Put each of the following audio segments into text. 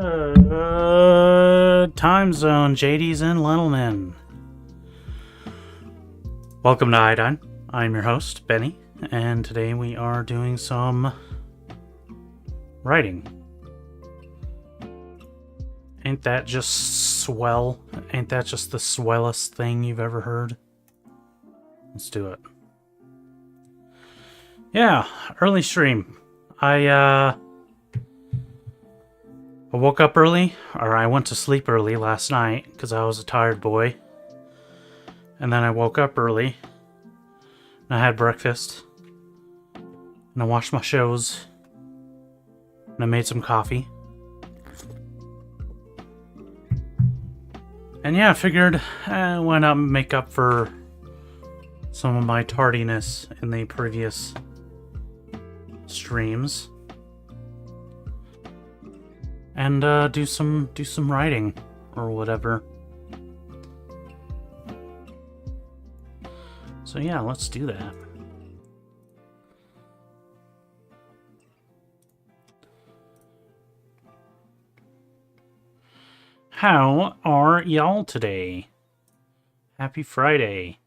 Time zone, JD's and Lenelman. Welcome to Iodine. I'm your host, Benny, and today we are doing some writing. Ain't that just swell? Ain't that just the swellest thing you've ever heard? Let's do it. Yeah, early stream. I woke up early, or I went to sleep early last night because I was a tired boy. And then I woke up early, and I had breakfast, and I watched my shows, and I made some coffee. And yeah, I figured why not make up for some of my tardiness in the previous streams. And do some writing or whatever. So yeah, let's do that. How are y'all today? Happy Friday.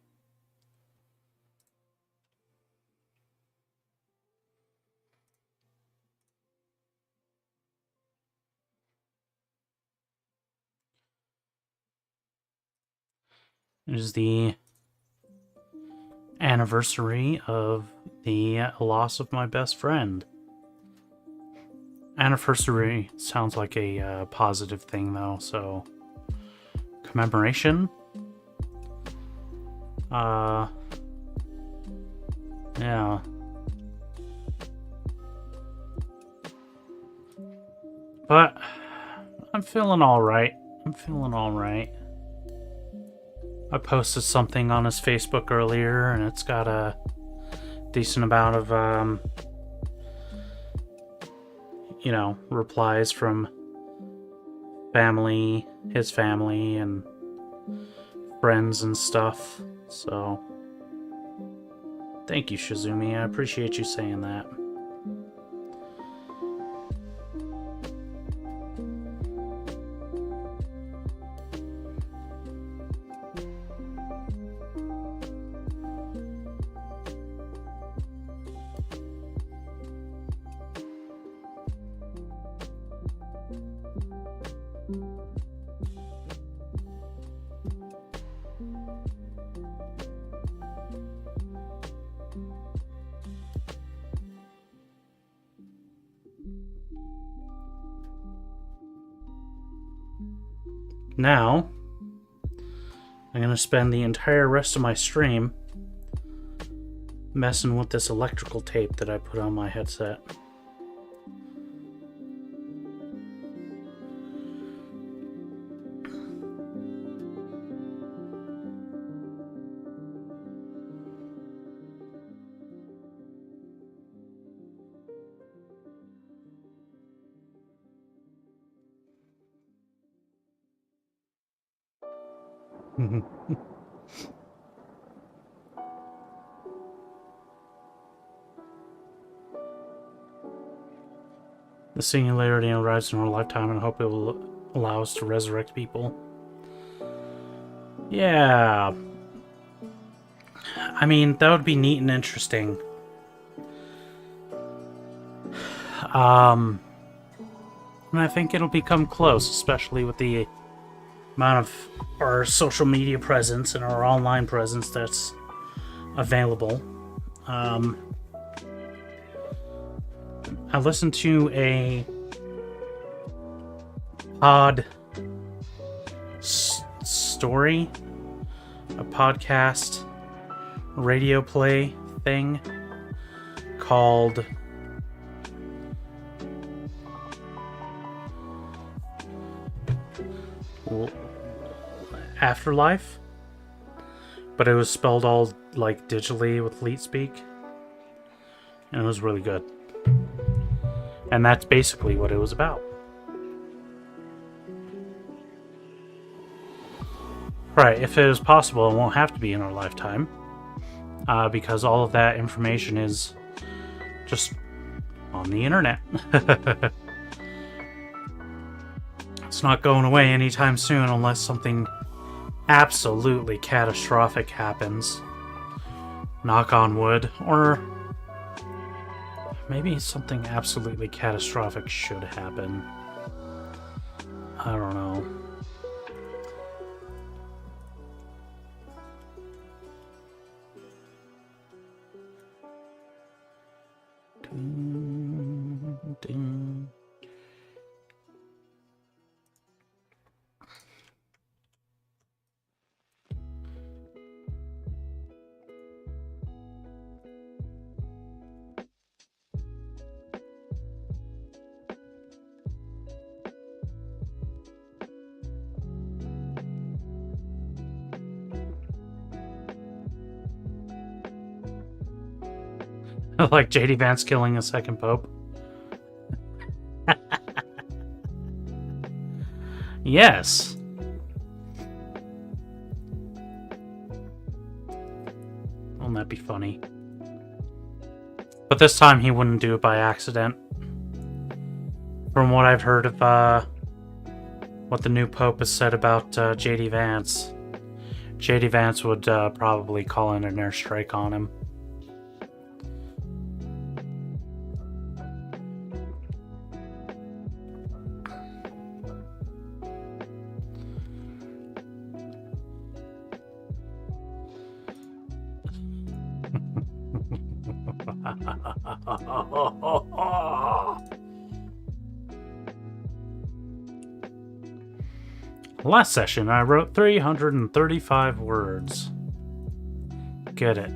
It is the anniversary of the loss of my best friend. Anniversary sounds like a positive thing, though, so commemoration. Yeah. But I'm feeling all right. I posted something on his Facebook earlier, and it's got a decent amount of, replies from family, his family, and friends and stuff. So, thank you, Shizumi. I appreciate you saying that. Now, I'm going to spend the entire rest of my stream messing with this electrical tape that I put on my headset. The singularity arrives in our lifetime, and I hope it will allow us to resurrect people. Yeah. I mean, that would be neat and interesting. And I think it'll become close, especially with the amount of our social media presence and our online presence that's available. I listened to a podcast radio play thing called Afterlife, but it was spelled all like digitally with leet speak, and it was really good. And that's basically what it was about. Right, if it is possible, it won't have to be in our lifetime, because all of that information is just on the internet. It's not going away anytime soon unless something absolutely catastrophic happens. Knock on wood. Or maybe something absolutely catastrophic should happen. I don't know. Ding, ding. Like JD Vance killing a second pope. Yes. Won't that be funny? But this time he wouldn't do it by accident. From what I've heard of what the new pope has said about JD Vance, JD Vance would probably call in an airstrike on him. Last session, I wrote 335 words. Get it.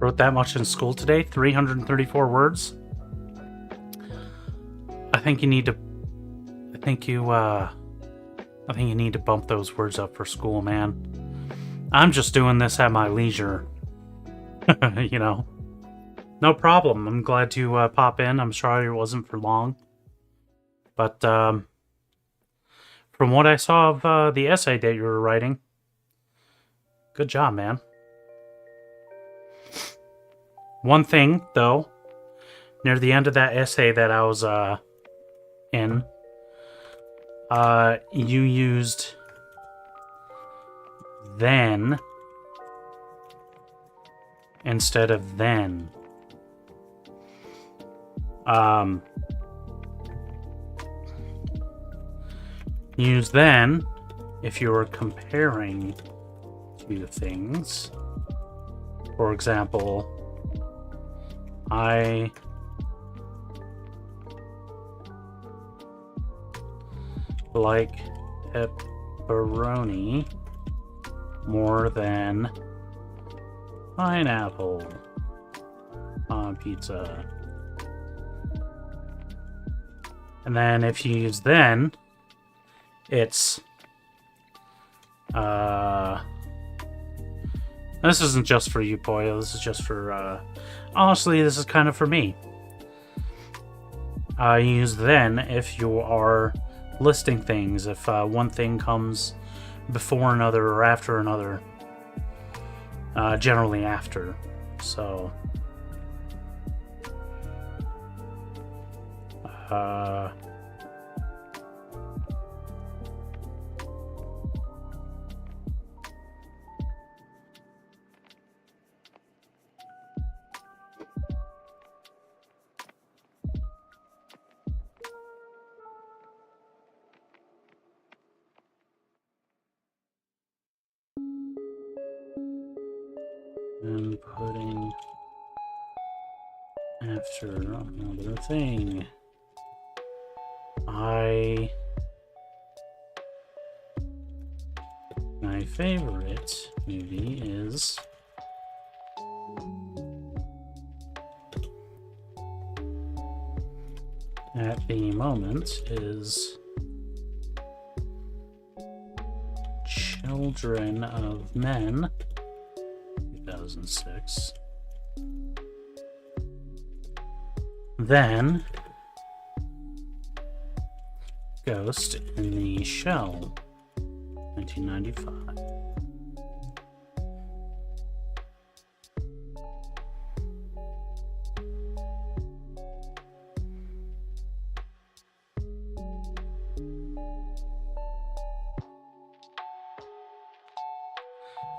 Wrote that much in school today, 334 words. I think you need to bump those words up for school, man. I'm just doing this at my leisure. You know. No problem. I'm glad to pop in. I'm sorry it wasn't for long. But from what I saw of the essay that you were writing, good job, man. One thing, though, near the end of that essay that I was in, you used then instead of then. Use then if you were comparing two things. For example, I like pepperoni more than pineapple on pizza. And then if you use then, it's this isn't just for you, boy. This is just for honestly, this is kind of for me. Use then if you are listing things, if one thing comes before another or after another. Generally after. So and putting after another thing. My favorite movie is at the moment is Children of Men, 2006. Then Ghost in the Shell, 1995.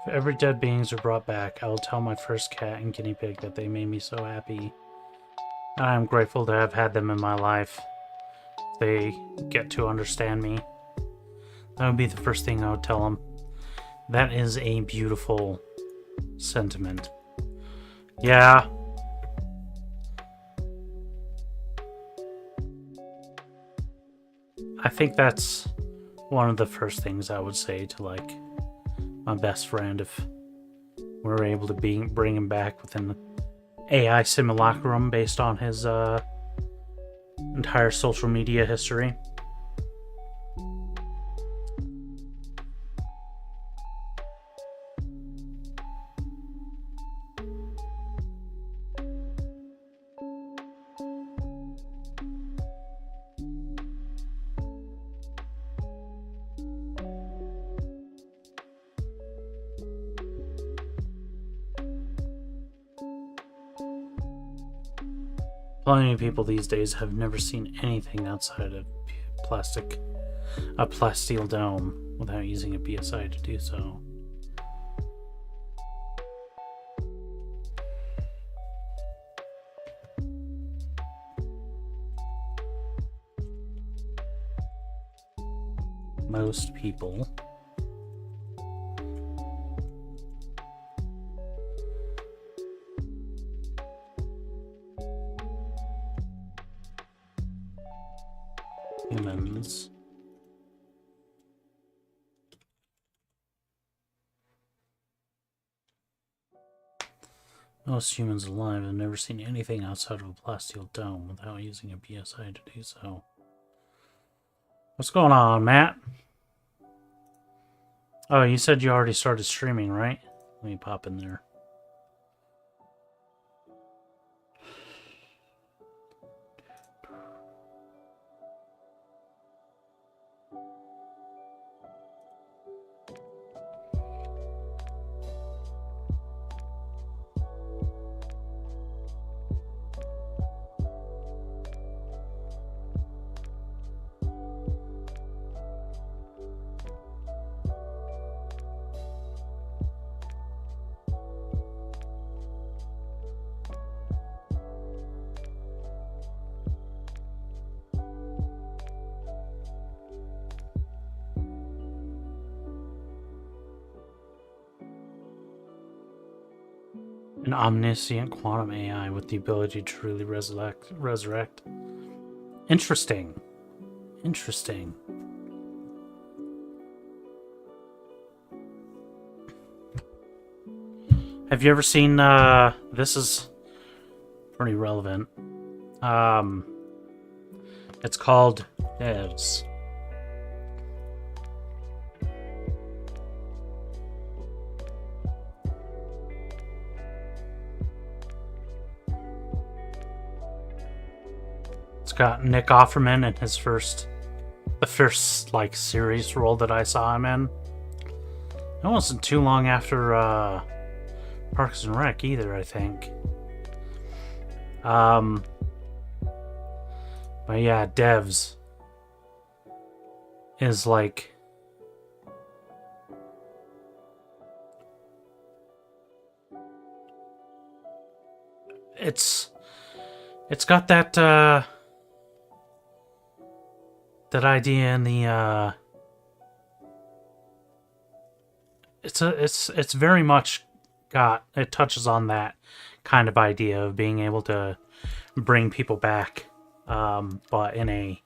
If every dead beings are brought back, I will tell my first cat and guinea pig that they made me so happy. I am grateful to have had them in my life. They get to understand me. That would be the first thing I would tell them. That is a beautiful sentiment. Yeah. I think that's one of the first things I would say to, like, my best friend if we're able to bring him back with an AI simulacrum based on his entire social media history. Plenty of people these days have never seen anything outside of a plasteel dome without using a BSI to do so. Most people. Humans. Most humans alive have never seen anything outside of a plasteel dome without using a BSI to do so. What's going on, Matt? Oh, you said you already started streaming, right? Let me pop in there. An omniscient quantum AI with the ability to truly resurrect. Interesting. Interesting. Have you ever seen, this is pretty relevant. It's called Devs. It's got Nick Offerman in his the first like series role that I saw him in. It wasn't too long after Parks and Rec either, I think. But yeah, Devs is like it's got that that idea in the it's very much it touches on that kind of idea of being able to bring people back, but in a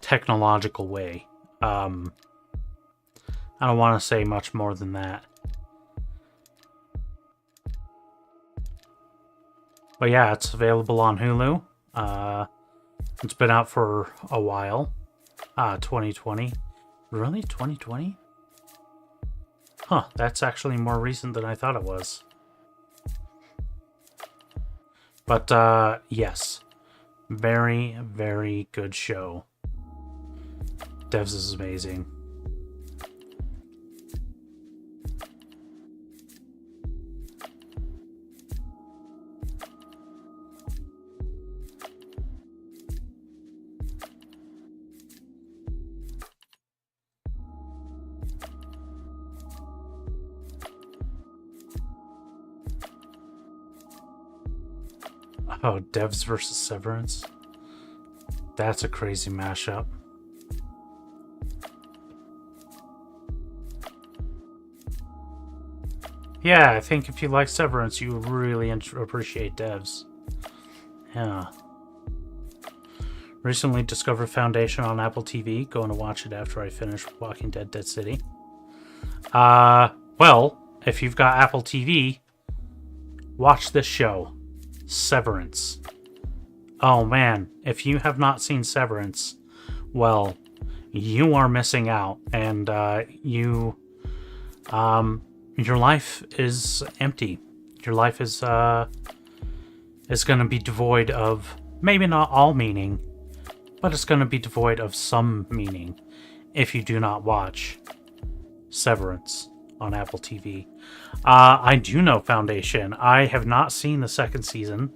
technological way. I don't want to say much more than that. But yeah, it's available on Hulu. It's been out for a while. 2020. Really? 2020? Huh, that's actually more recent than I thought it was. But, yes. Very, very good show. Devs is amazing. Oh, Devs versus Severance. That's a crazy mashup. Yeah, I think if you like Severance, you really appreciate Devs. Yeah. Recently discovered Foundation on Apple TV. Going to watch it after I finish Walking Dead Dead City. Well, if you've got Apple TV, watch this show. Severance. Oh man, if you have not seen Severance, well, you are missing out, and your life is empty. Your life is going to be devoid of, maybe not all meaning, but it's going to be devoid of some meaning if you do not watch Severance on Apple TV. I do know Foundation. I have not seen the second season,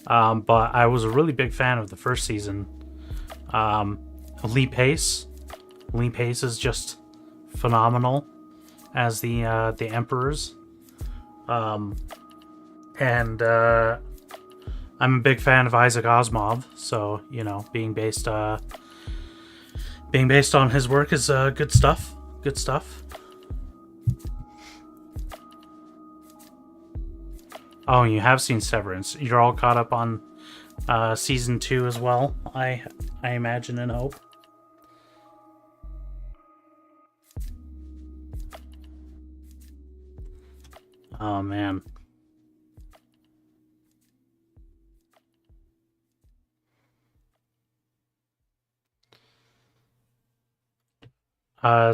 but I was a really big fan of the first season. Lee Pace is just phenomenal as the Emperors, and I'm a big fan of Isaac Asimov. So being based on his work is good stuff. Good stuff. Oh, you have seen Severance. You're all caught up on season 2 as well, I imagine and hope. Oh, man.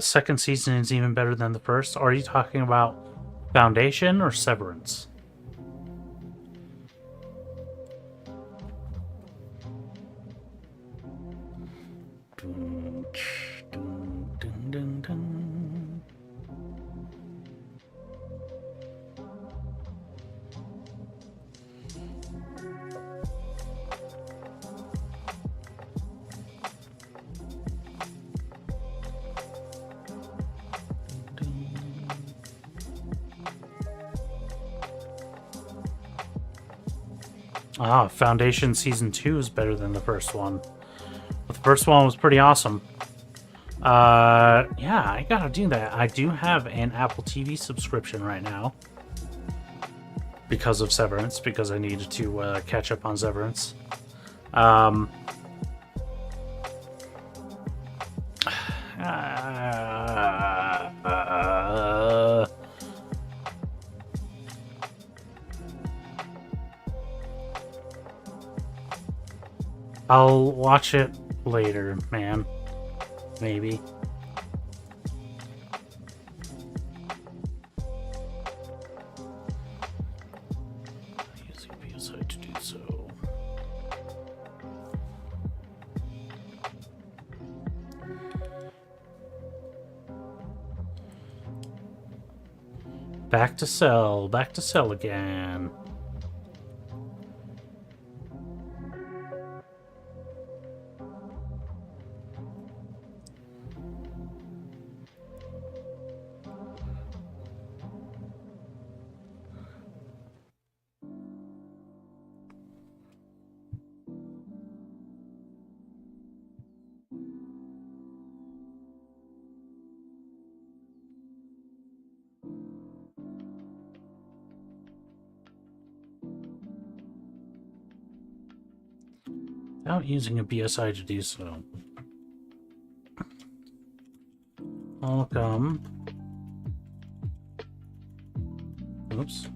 Second season is even better than the first. Are you talking about Foundation or Severance? Foundation Season 2 is better than the first one. But the first one was pretty awesome. Yeah, I gotta do that. I do have an Apple TV subscription right now. Because of Severance, because I needed to catch up on Severance. I'll watch it later, man. Maybe. Using PSI to do so. Back to cell again. Without using a BSI to do so. Welcome. Oops.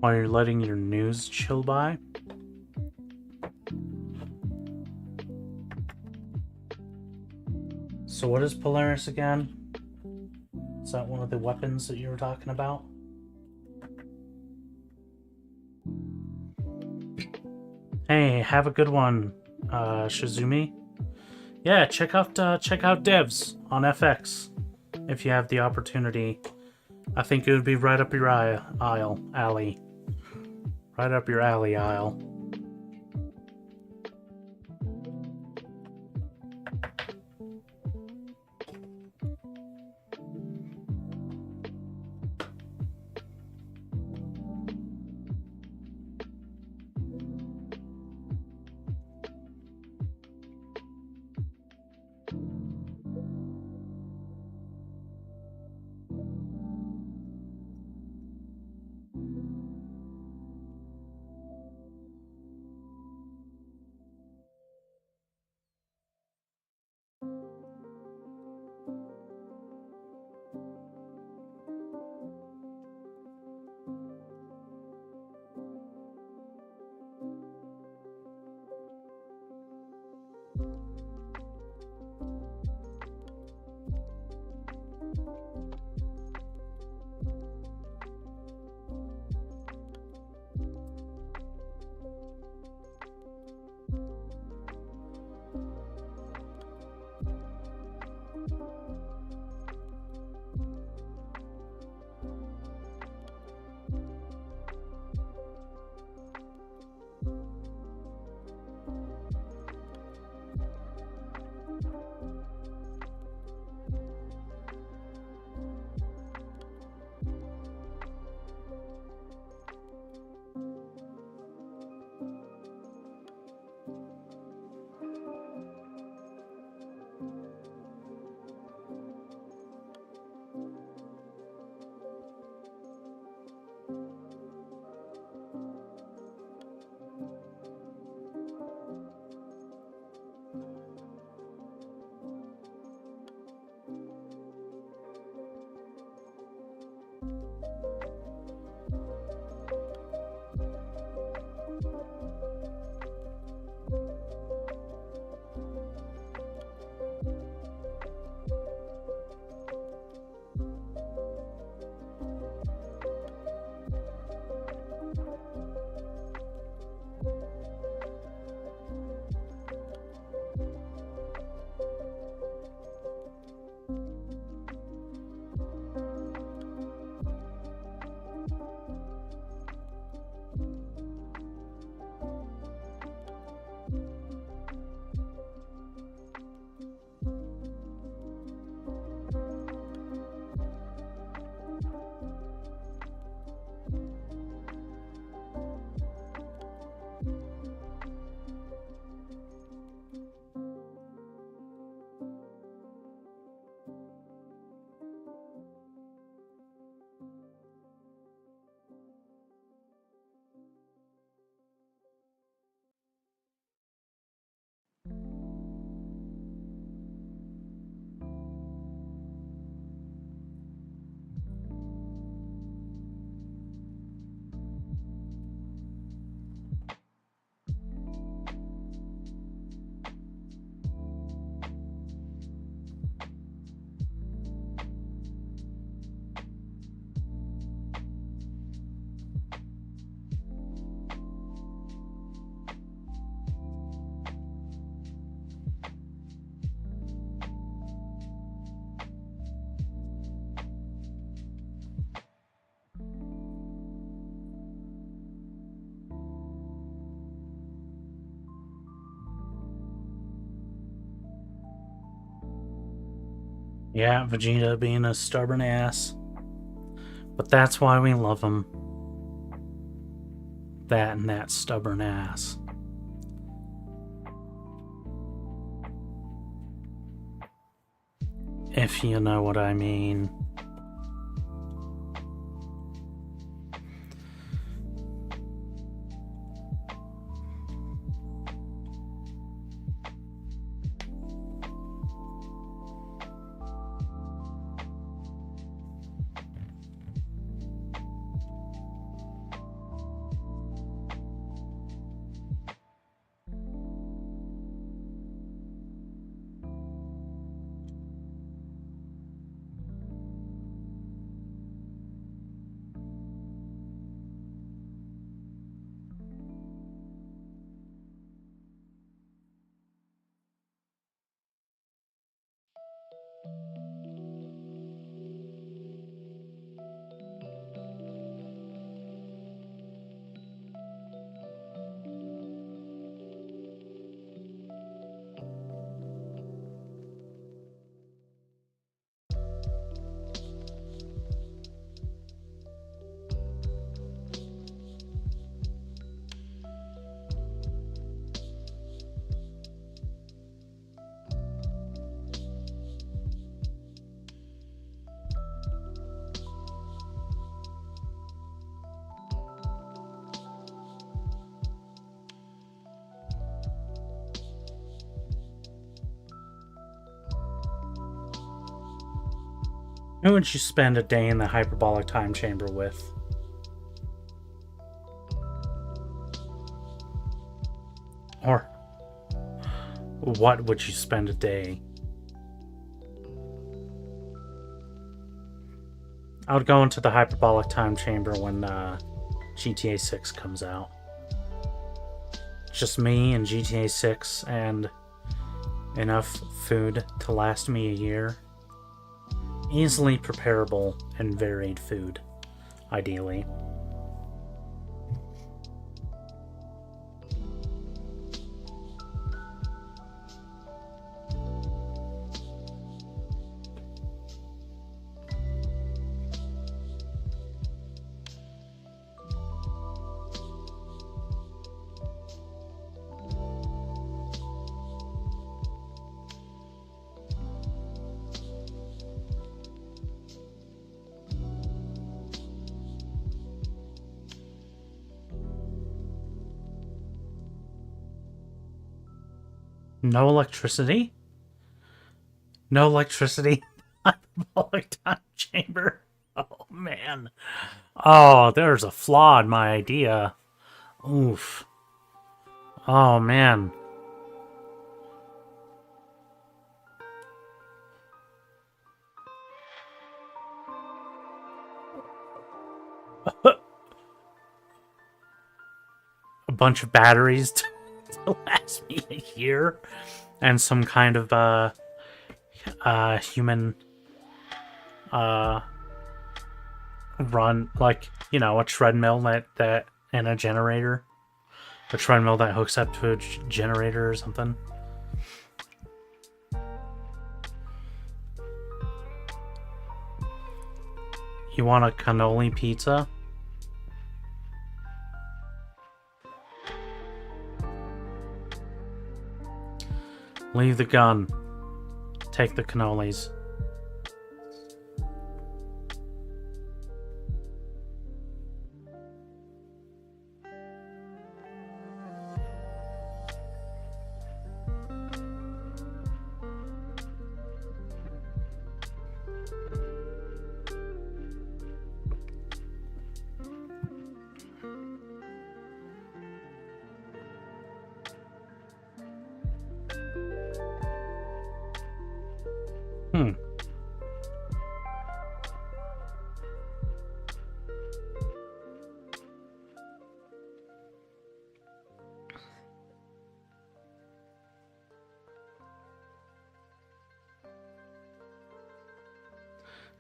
While you're letting your news chill by. So what is Polaris again? Is that one of the weapons that you were talking about? Hey, have a good one, Shizumi. Yeah, check out Devs on FX if you have the opportunity. I think it would be right up your alley. Right up your alley aisle. Yeah, Vegeta being a stubborn ass. But that's why we love them. That and that stubborn ass. If you know what I mean. Who would you spend a day in the hyperbolic time chamber with? Or what would you spend a day? I would go into the hyperbolic time chamber when GTA 6 comes out. Just me and GTA 6 and enough food to last me a year. Easily preparable and varied food, ideally. No electricity? No electricity? Hyperbolic time chamber? Oh, man. Oh, there's a flaw in my idea. Oof. Oh, man. A bunch of batteries to last me a year. And some kind of, human, run, like, you know, a treadmill that and a generator. A treadmill that hooks up to a generator or something. You want a cannoli pizza? Leave the gun. Take the cannolis.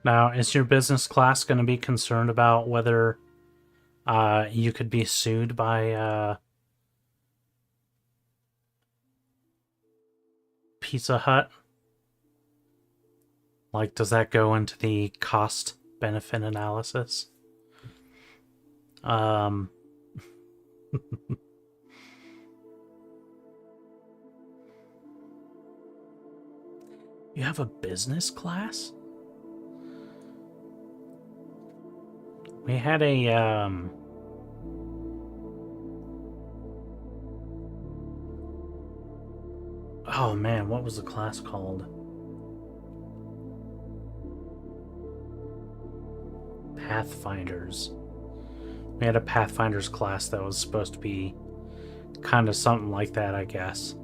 Now, is your business class going to be concerned about whether you could be sued by Pizza Hut? Like, does that go into the cost benefit analysis. You have a business class? We had a, oh man, what was the class called? Pathfinders. We had a Pathfinders class that was supposed to be kind of something like that, I guess.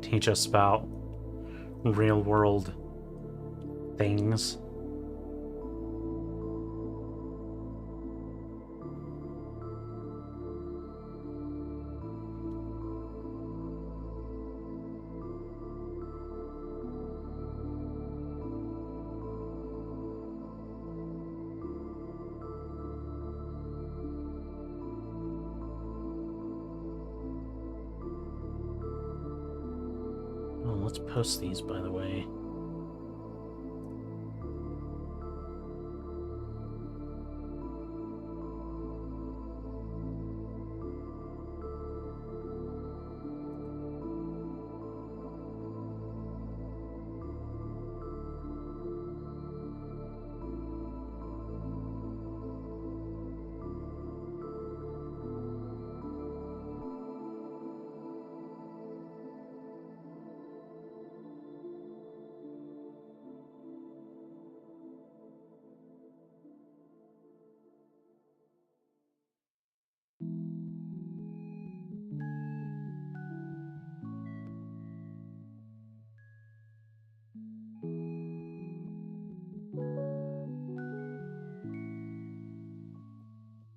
Teach us about real world things. Oh, let's post these, by the way.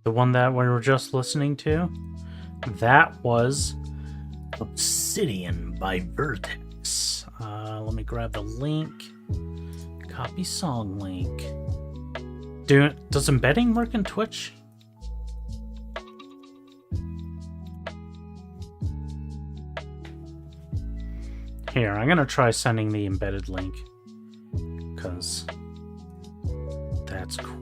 The one that we were just listening to, that was Obsidian by Vertex. Let me grab the link. Copy song link. Does embedding work in Twitch? Here, I'm gonna try sending the embedded link, because that's cool.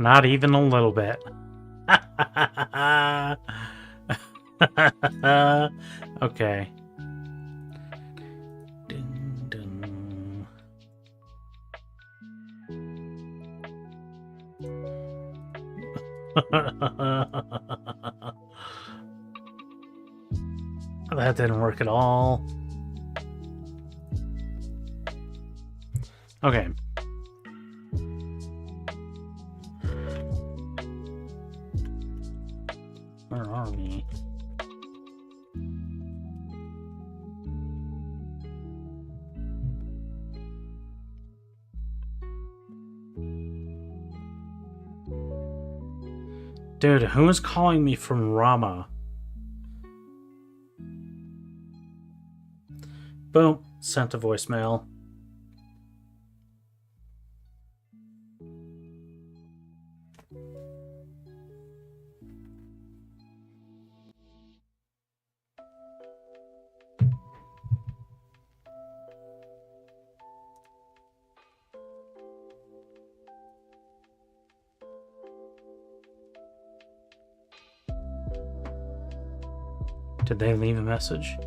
Not even a little bit. Okay. Dun, dun. That didn't work at all. Okay. Where are we? Dude, who is calling me from Rama? Boom. Sent a voicemail. Did they leave a message?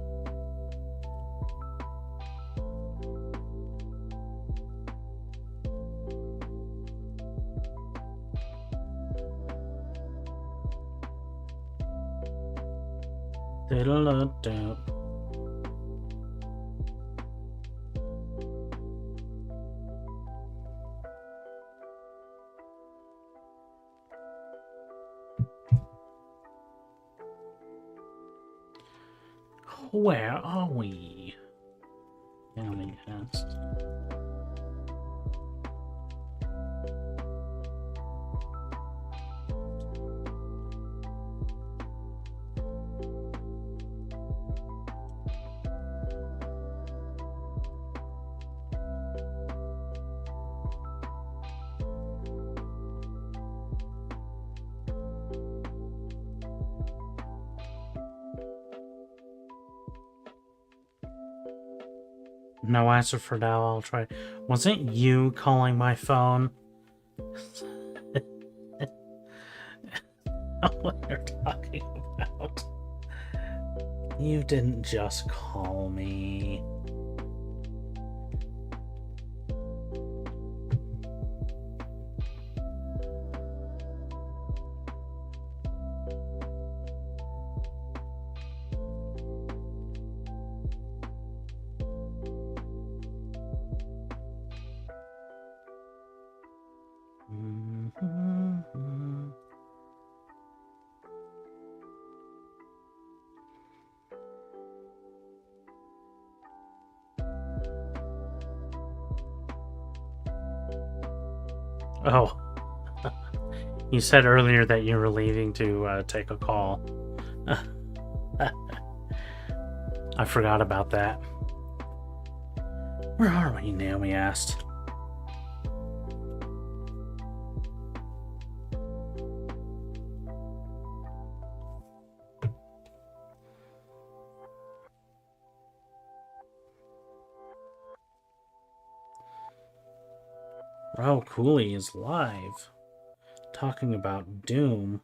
Da-da-da-da. Where are we? Counting cast. No answer for now. I'll try. Wasn't you calling my phone? What you're talking about? You didn't just call me. Oh, you said earlier that you were leaving to take a call. I forgot about that. Where are we? Naomi asked. Raul Cooley is live, talking about Doom.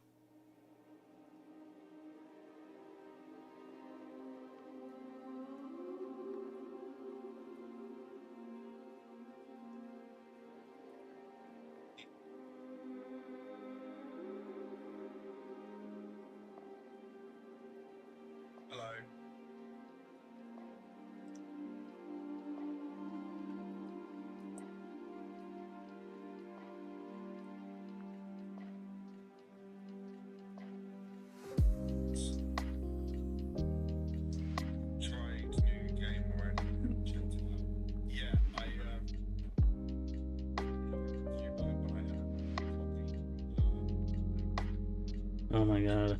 Oh my god.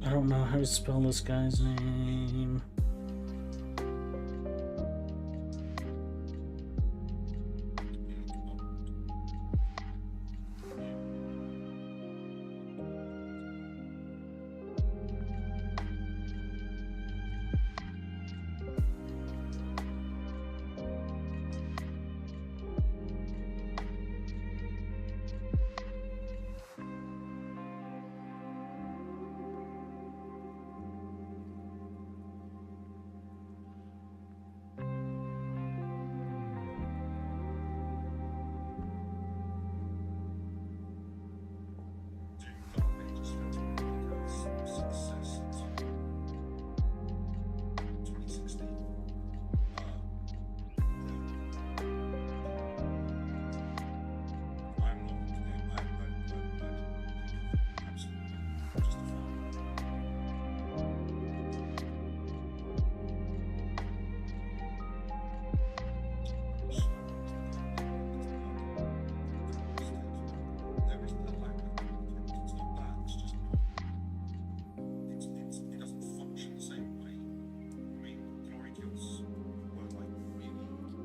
I don't know how to spell this guy's name.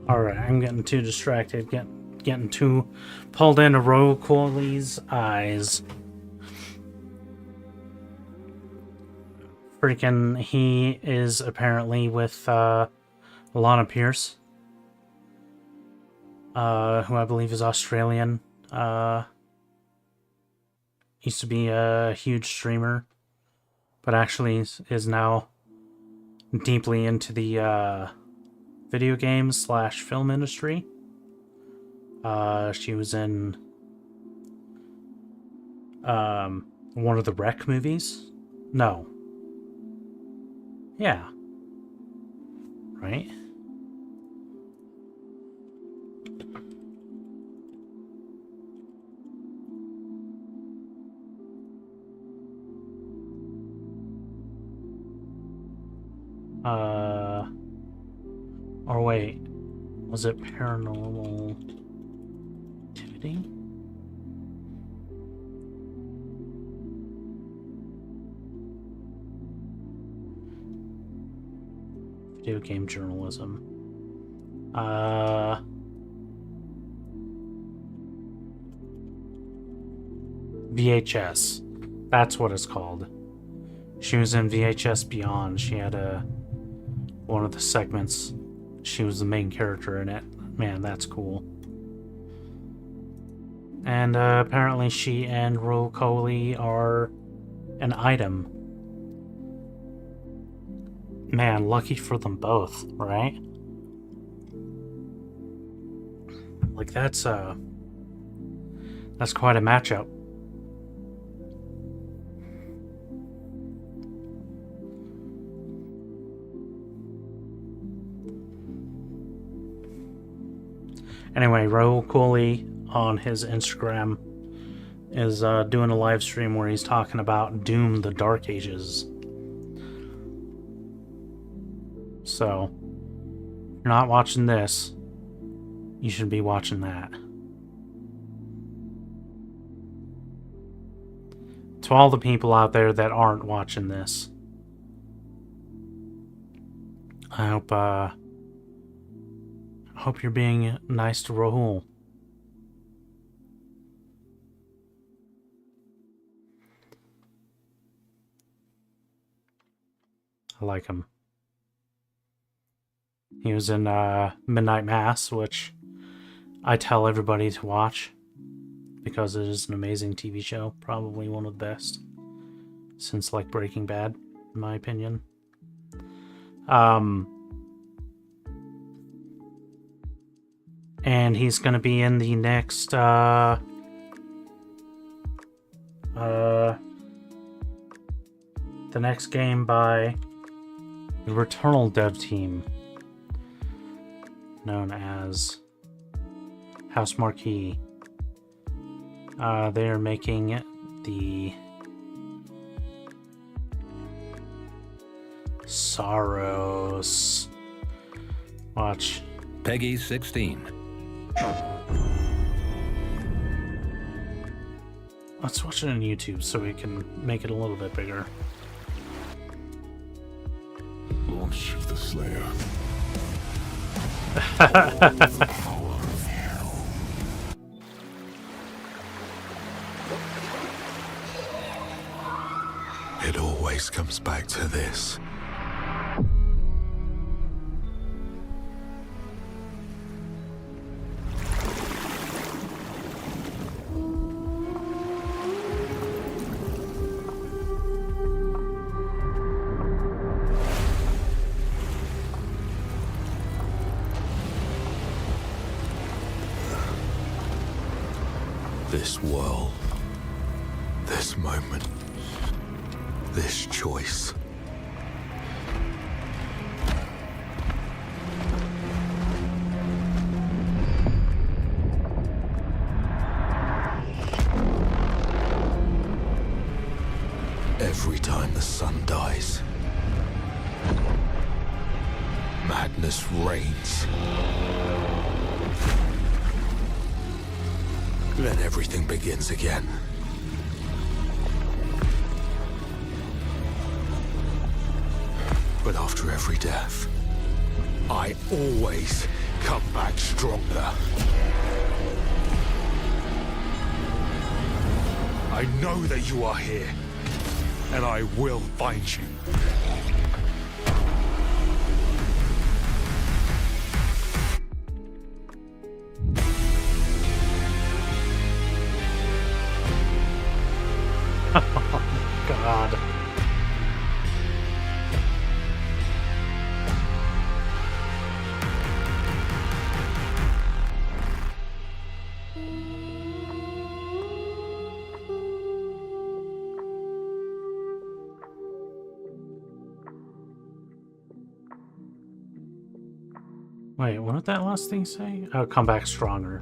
Alright, I'm getting too distracted, getting too pulled into Raul Cooley's eyes. Freaking, he is apparently with Alana Pierce, who I believe is Australian. Used to be a huge streamer, but actually is now deeply into the video games / film industry. She was in one of the Wreck movies. No. Yeah. Right? Or wait, was it Paranormal Activity? Video game journalism. VHS. That's what it's called. She was in VHS Beyond. She had one of the segments. She was the main character in it. Man, that's cool. And apparently she and Ro Coley are an item. Man, lucky for them both, right? Like, that's quite a matchup. Anyway, Raul Cooley on his Instagram is doing a live stream where he's talking about Doom: The Dark Ages. So, if you're not watching this, you should be watching that. To all the people out there that aren't watching this, I hope you're being nice to Rahul. I like him. He was in Midnight Mass, which I tell everybody to watch because it is an amazing TV show. Probably one of the best since, like, Breaking Bad, in my opinion. And he's going to be in the next the next game by the Returnal dev team known as House Marquee. They are making the Sorrows. Watch. Peggy 16. Let's watch it on YouTube so we can make it a little bit bigger. Launch the Slayer. It always comes back to this. This world, this moment, this choice. Every time the sun dies, madness reigns. Then everything begins again. But after every death, I always come back stronger. I know that you are here, and I will find you. God. Wait, what did that last thing say? Oh, come back stronger.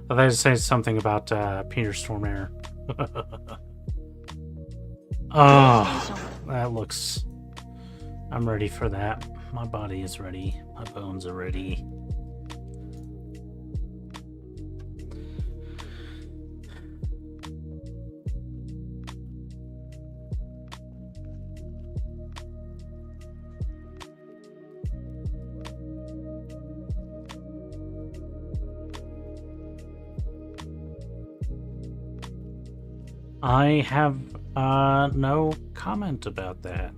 I thought it said something about Peter Stormare. Oh, that looks... I'm ready for that. My body is ready. My bones are ready. I have No comment about that.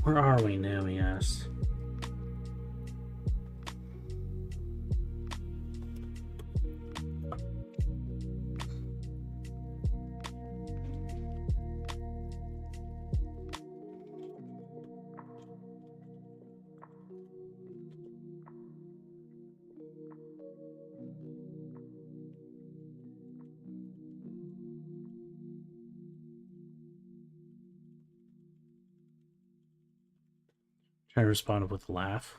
Where are we now, yes? I responded with a laugh.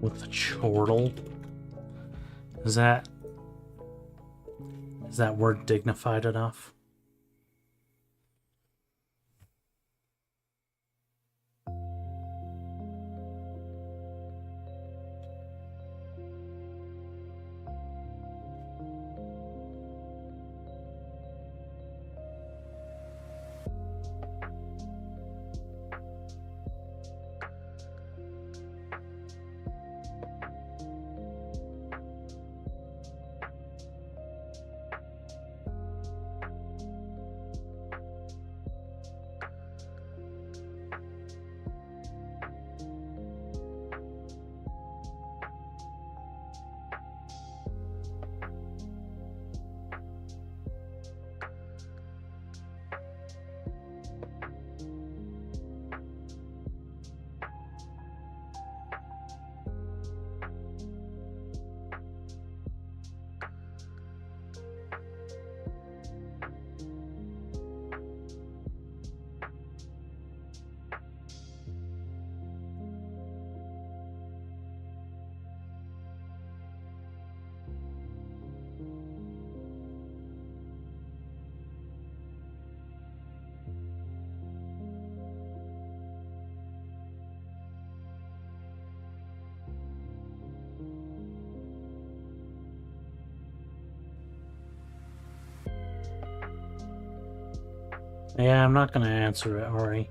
With the chortle? Is that word dignified enough? Yeah, I'm not gonna answer it, Ari.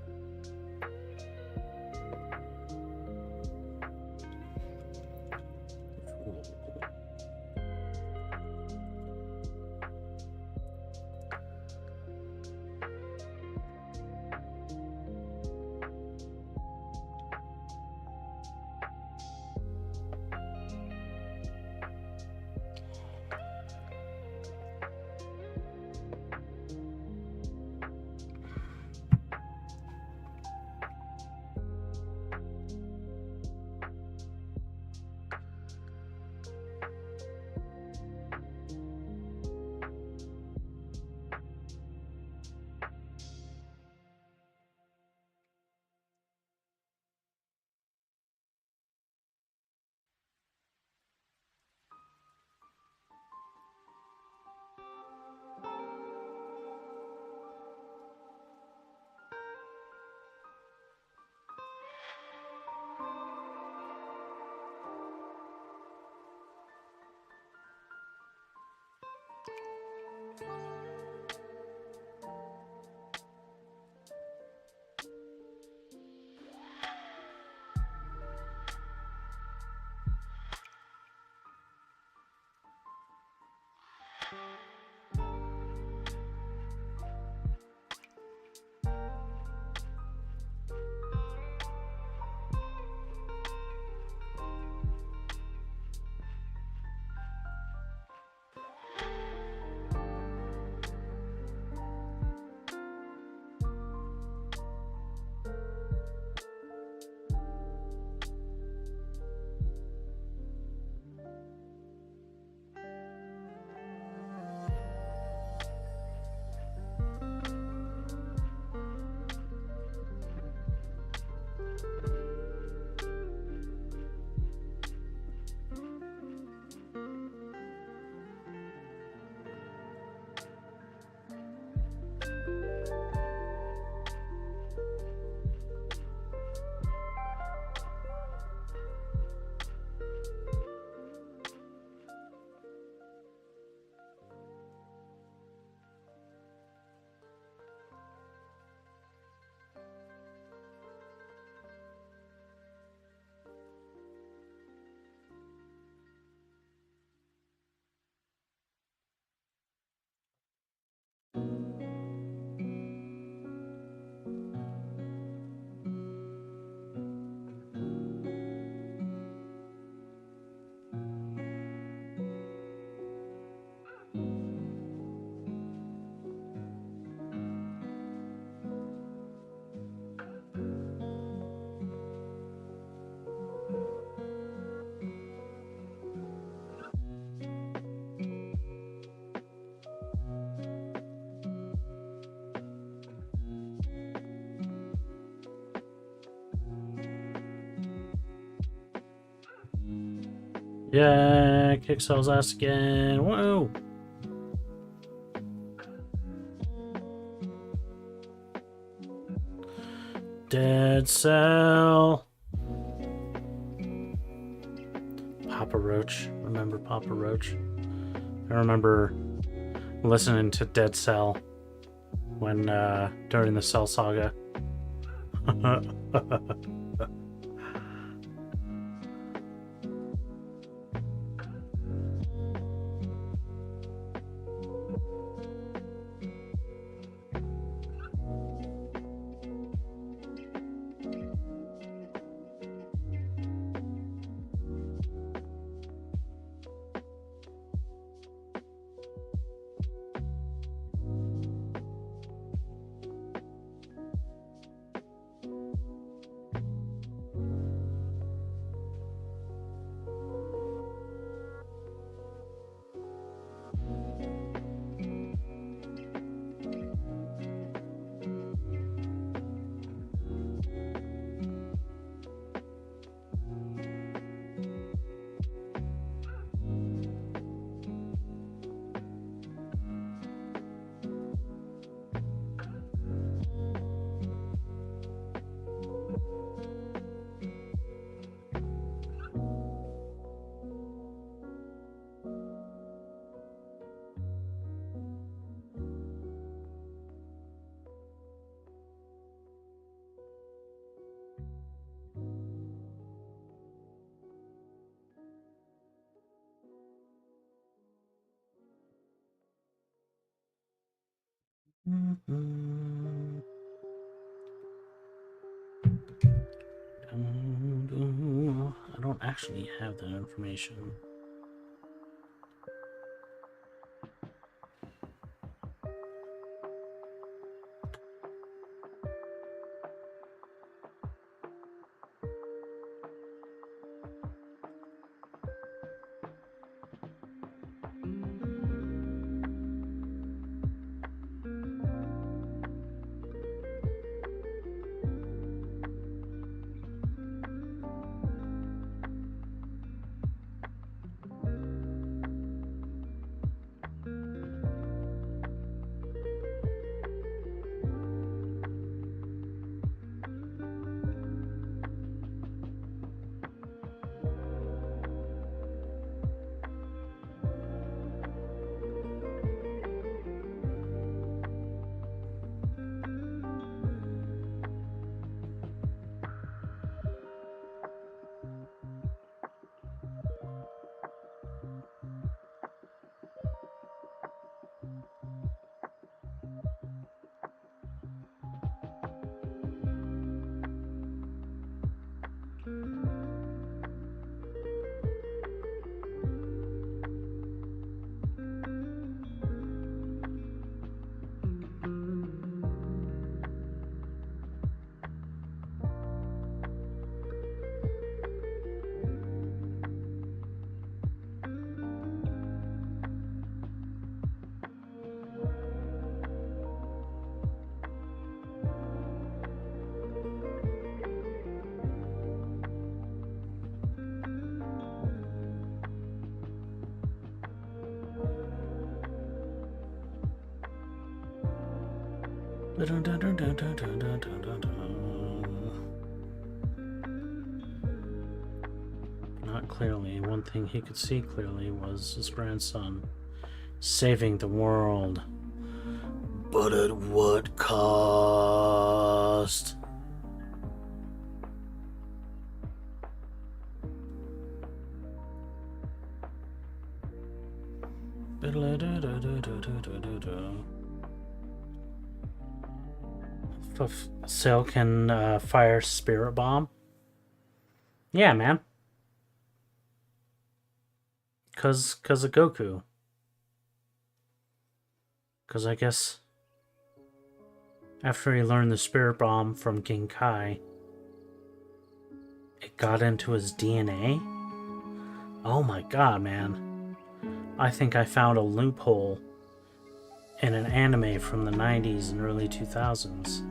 Yeah, kick Cell's ass again. Whoa! Dead Cell. Papa Roach. Remember Papa Roach? I remember listening to Dead Cell when during the Cell Saga. I don't actually have that information. Not clearly. One thing he could see clearly was his grandson saving the world. But at what cost? Cell can fire spirit bomb. Yeah, man. Cause of Goku. Cause I guess after he learned the spirit bomb from King Kai, it got into his DNA. Oh my god, man. I think I found a loophole in an anime from the 90s and early 2000s.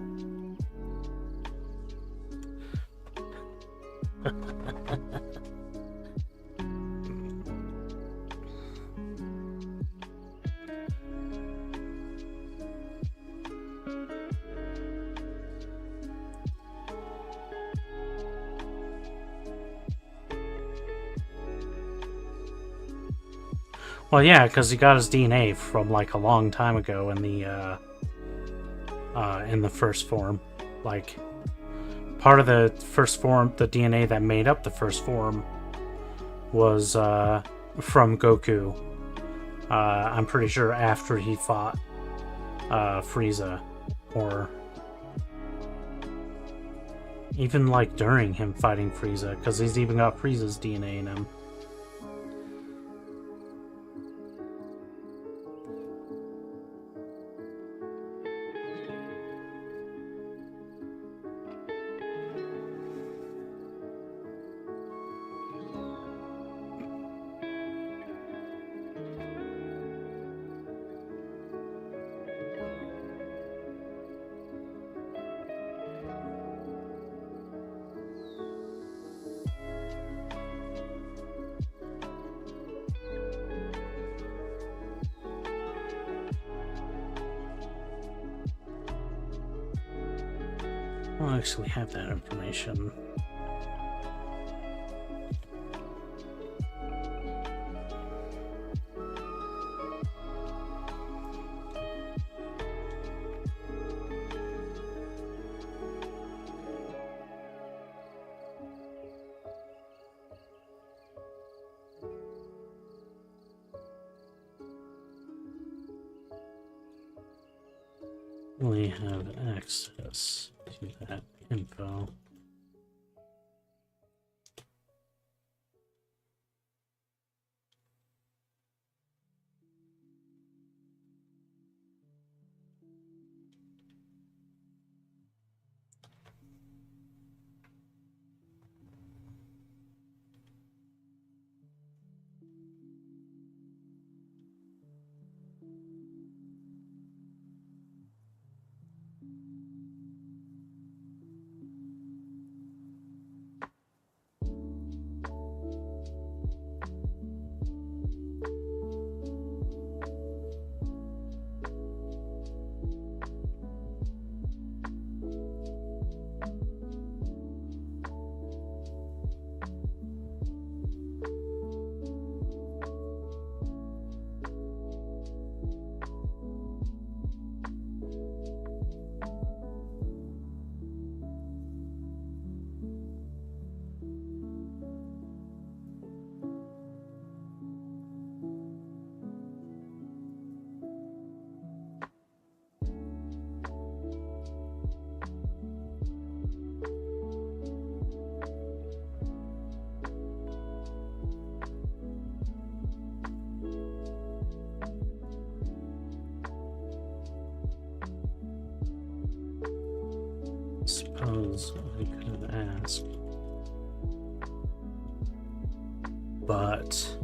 Well, yeah, because he got his DNA from like a long time ago in the first form. Like, part of the first form, the DNA that made up the first form was from Goku. I'm pretty sure after he fought Frieza, or even like during him fighting Frieza, because he's even got Frieza's DNA in him. I don't actually have that information. We have access to that info. questions I could ask. But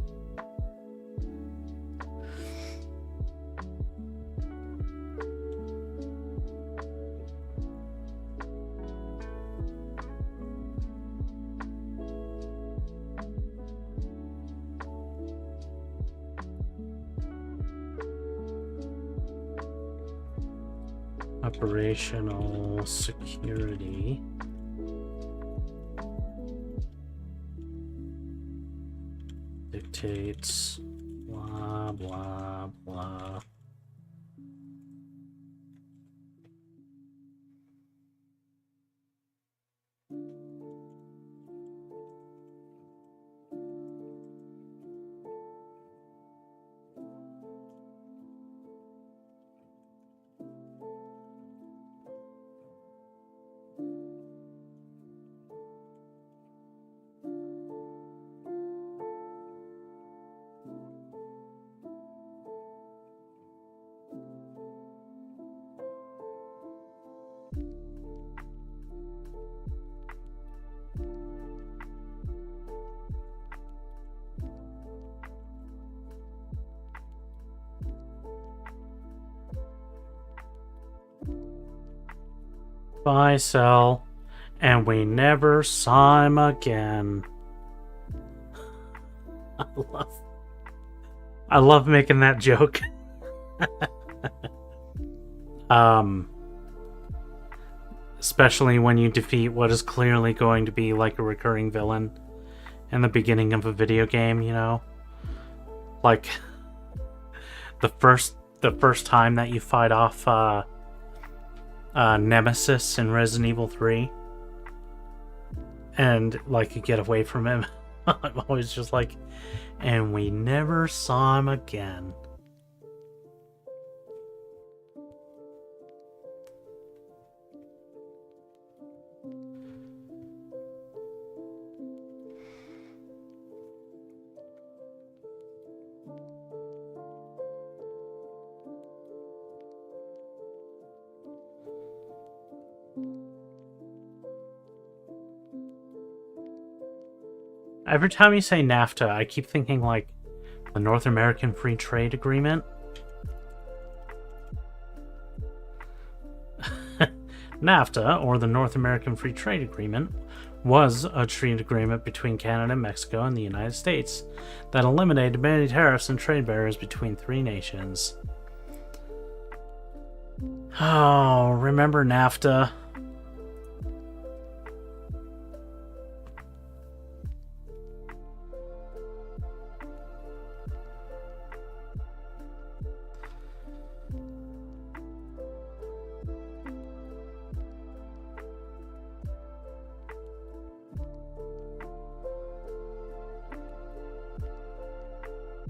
operational security. Dictates blah blah blah. Buy, sell, and we never saw him again. I love making that joke. Especially when you defeat what is clearly going to be like a recurring villain in the beginning of a video game, you know? Like the first time that you fight off Nemesis in Resident Evil 3 and like you get away from him. I'm always just like, and we never saw him again. Every time you say NAFTA, I keep thinking like the North American Free Trade Agreement. NAFTA, or the North American Free Trade Agreement, was a trade agreement between Canada, Mexico, and the United States that eliminated many tariffs and trade barriers between three nations. Oh, remember NAFTA?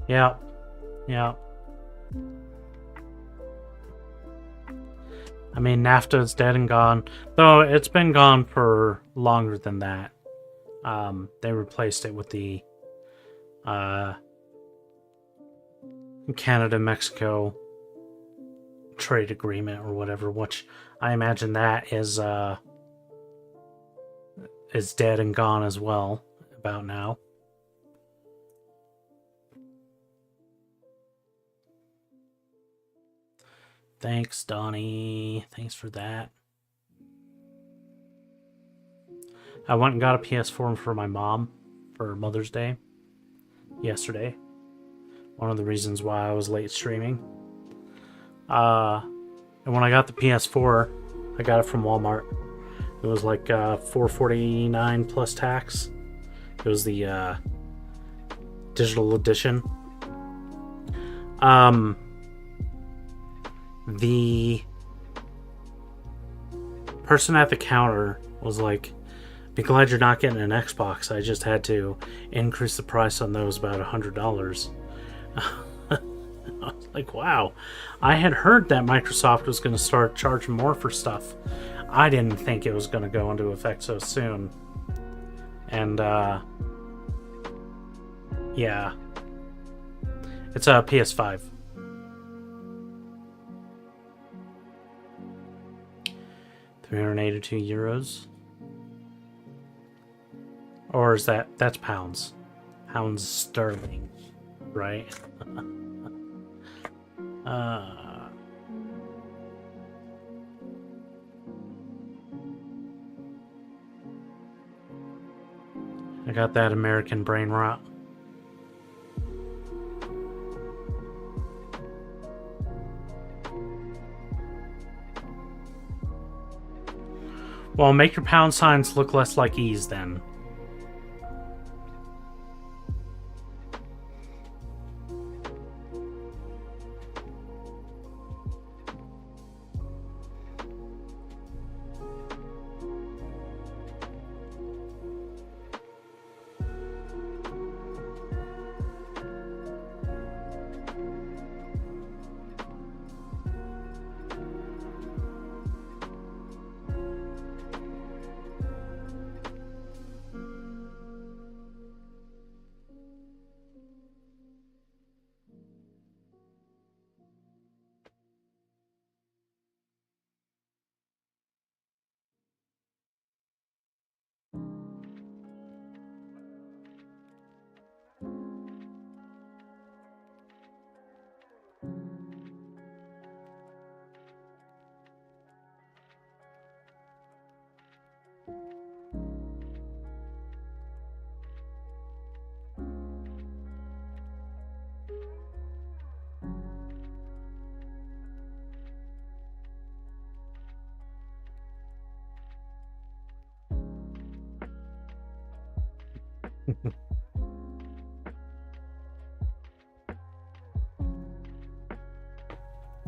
Yeah. Yeah. I mean, NAFTA is dead and gone. Though it's been gone for longer than that. They replaced it with the Canada-Mexico trade agreement or whatever, which I imagine that is dead and gone as well about now. Thanks, Donnie. Thanks for that. I went and got a PS4 for my mom for Mother's Day yesterday. One of the reasons why I was late streaming. And when I got the PS4, I got it from Walmart. It was like $4.49 plus tax. It was the digital edition. The person at the counter was like, "Be glad you're not getting an Xbox. I just had to increase the price on those about $100." I was like, wow. I had heard that Microsoft was going to start charging more for stuff. I didn't think it was going to go into effect so soon. And, yeah. It's a PS5. €382. Or is that's pounds? Pounds sterling, right? I got that American brain rot. Well, make your pound signs look less like E's then.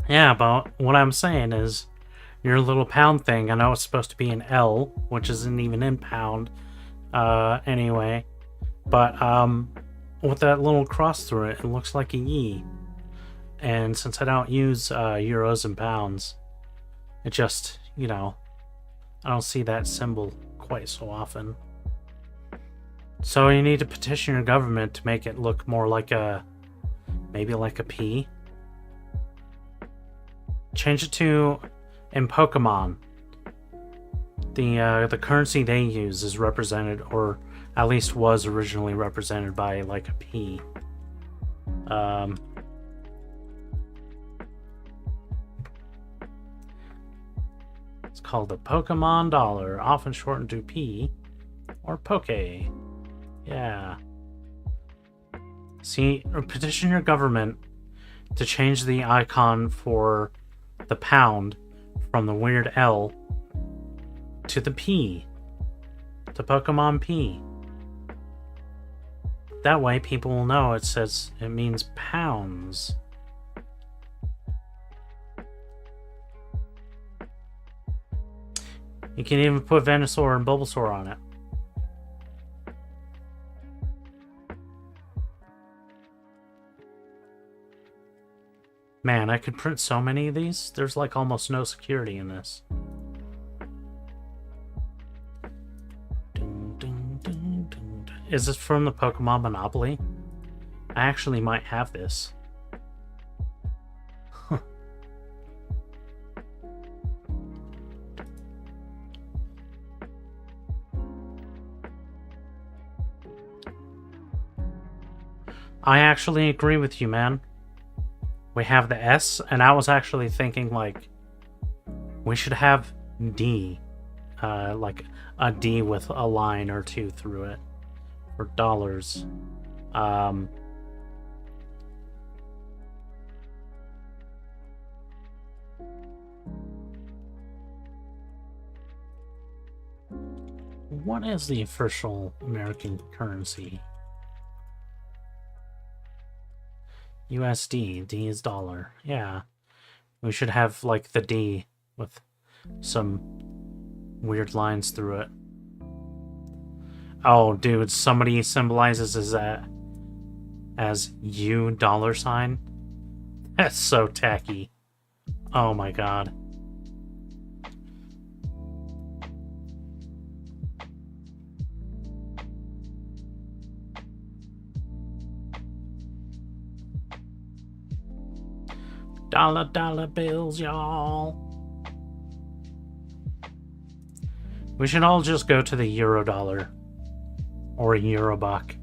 Yeah, but what I'm saying is, your little pound thing, I know it's supposed to be an L, which isn't even in pound, anyway. But, with that little cross through it, it looks like a E. And since I don't use, euros and pounds, it just, you know, I don't see that symbol quite so often. So you need to petition your government to make it look more like a, maybe like a P. Change it to, in Pokemon, the currency they use is represented, or at least was originally represented by like a P. It's called the Pokemon dollar, often shortened to P or Poke. Yeah. See, petition your government to change the icon for the pound from the weird L to the P, to Pokemon P. That way people will know it means pounds. You can even put Venusaur and Bulbasaur on it. Man, I could print so many of these. There's like almost no security in this. Is this from the Pokemon Monopoly? I actually might have this. Huh. I actually agree with you, man. We have the S, and I was actually thinking, like, we should have D. Like, a D with a line or two through it. For dollars. What is the official American currency? USD. D is dollar. Yeah. We should have, like, the D with some weird lines through it. Oh, dude, somebody symbolizes as U dollar sign. That's so tacky. Oh my god. Dollar bills, y'all. We should all just go to the Eurodollar. Or a Eurobuck.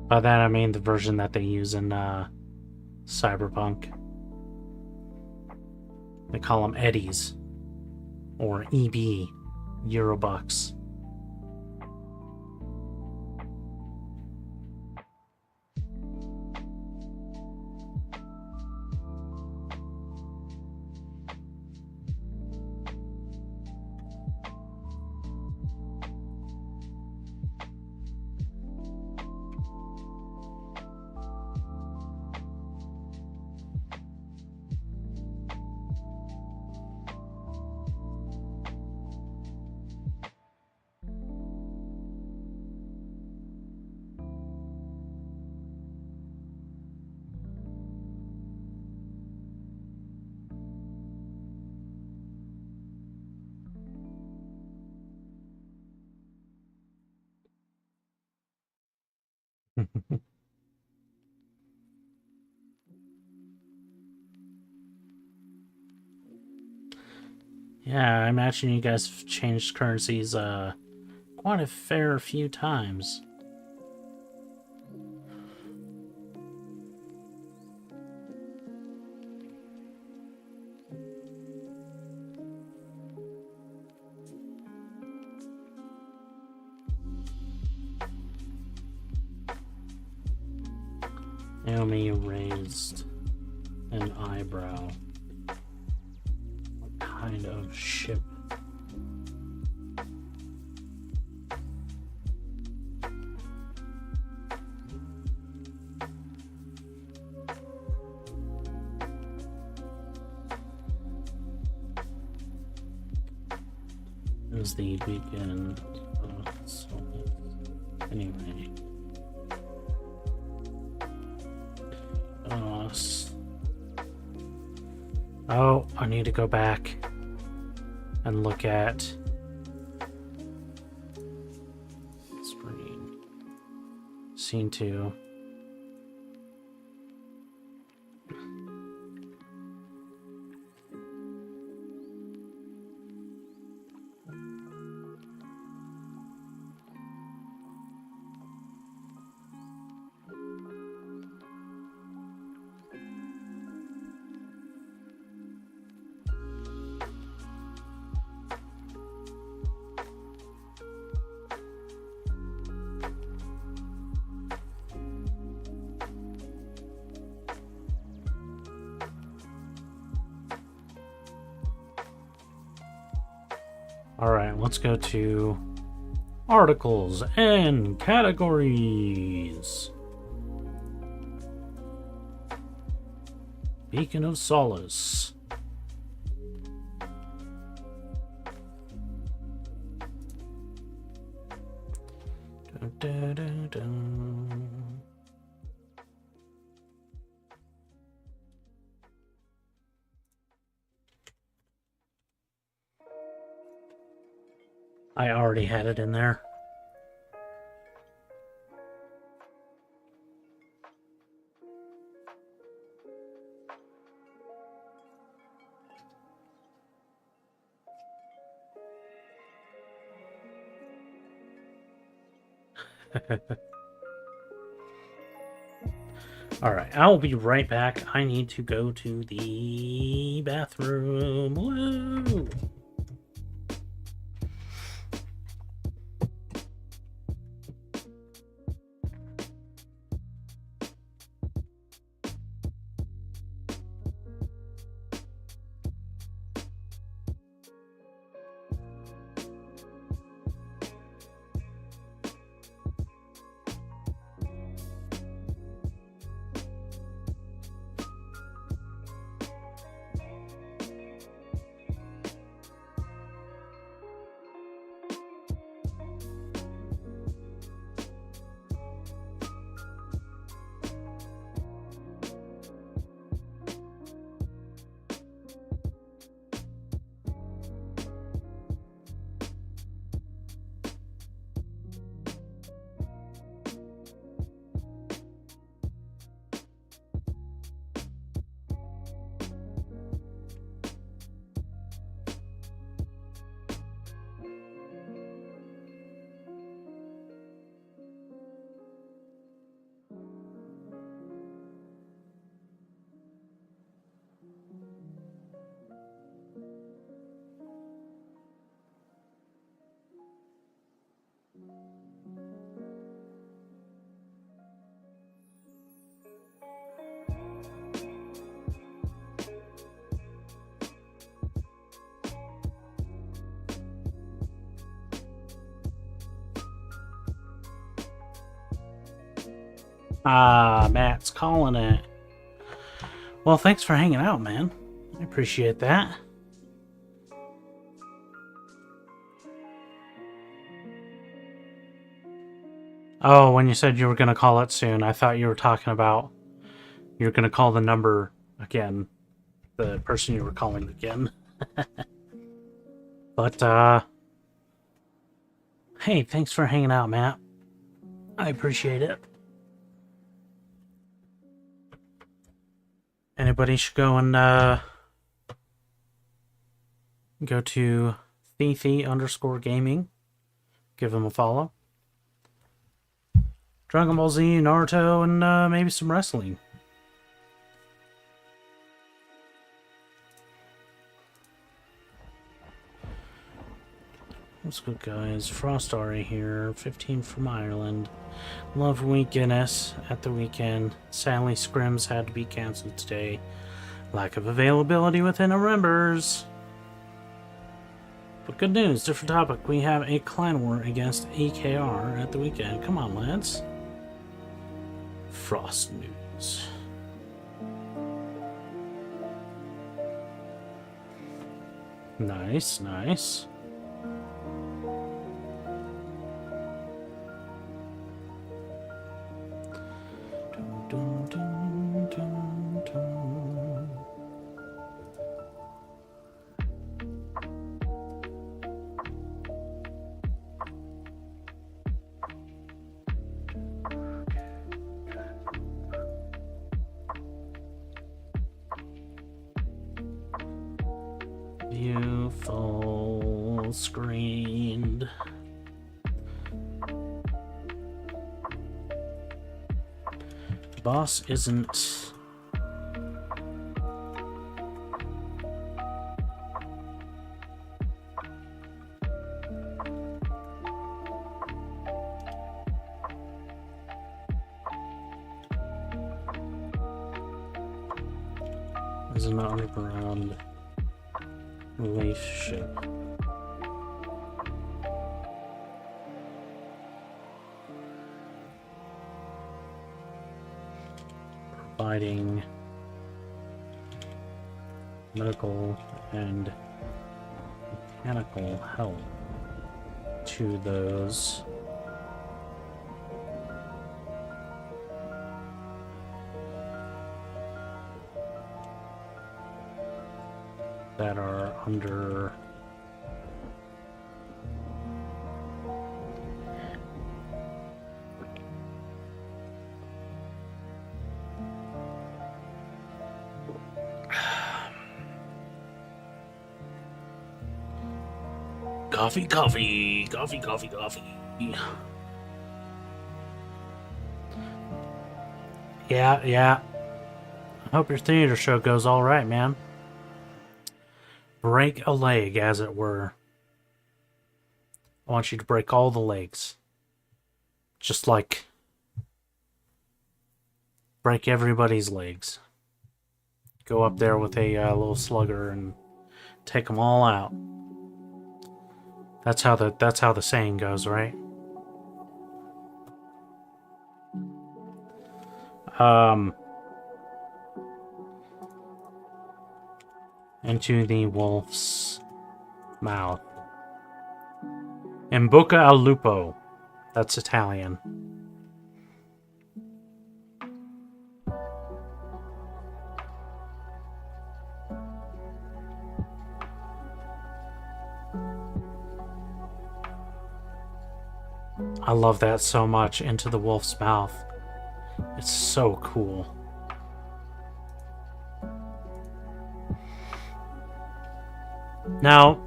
By that I mean the version that they use in Cyberpunk. They call them Eddies. Or EB. Eurobucks. Yeah, I imagine you guys have changed currencies quite a fair few times. Naomi raised an eyebrow. What kind of ship? Is the weekend anyway. Oh, I need to go back and look at screen. Scene 2. Alright, let's go to articles and categories. Beacon of Solace. Dun, dun, dun, dun. I already had it in there. Alright, I'll be right back. I need to go to the bathroom. Woo! Ah, Matt's calling it. Well, thanks for hanging out, man. I appreciate that. Oh, when you said you were going to call it soon, I thought you were talking about you're going to call the number again. The person you were calling again. But, hey, thanks for hanging out, Matt. I appreciate it. Anybody should go and, go to Fifi_gaming. Give him a follow. Dragon Ball Z, Naruto, and maybe some wrestling. What's good, guys? Frostari here, 15 from Ireland. Love Week Guinness at the weekend. Sadly, scrims had to be cancelled today. Lack of availability within our members. But good news, different topic. We have a clan war against EKR at the weekend. Come on, lads. Frost news. Nice, nice. Dun, dun, dun, dun. View full screened. Boss isn't an underground relationship. Providing medical and mechanical help to those that are under coffee. Yeah. I hope your theater show goes all right, man. Break a leg, as it were. I want you to break all the legs. Just like break everybody's legs. Go up there with a little slugger and take them all out. That's how the saying goes, right? Into the wolf's mouth. In bocca al lupo. That's Italian. I love that so much. Into the wolf's mouth. It's so cool. Now,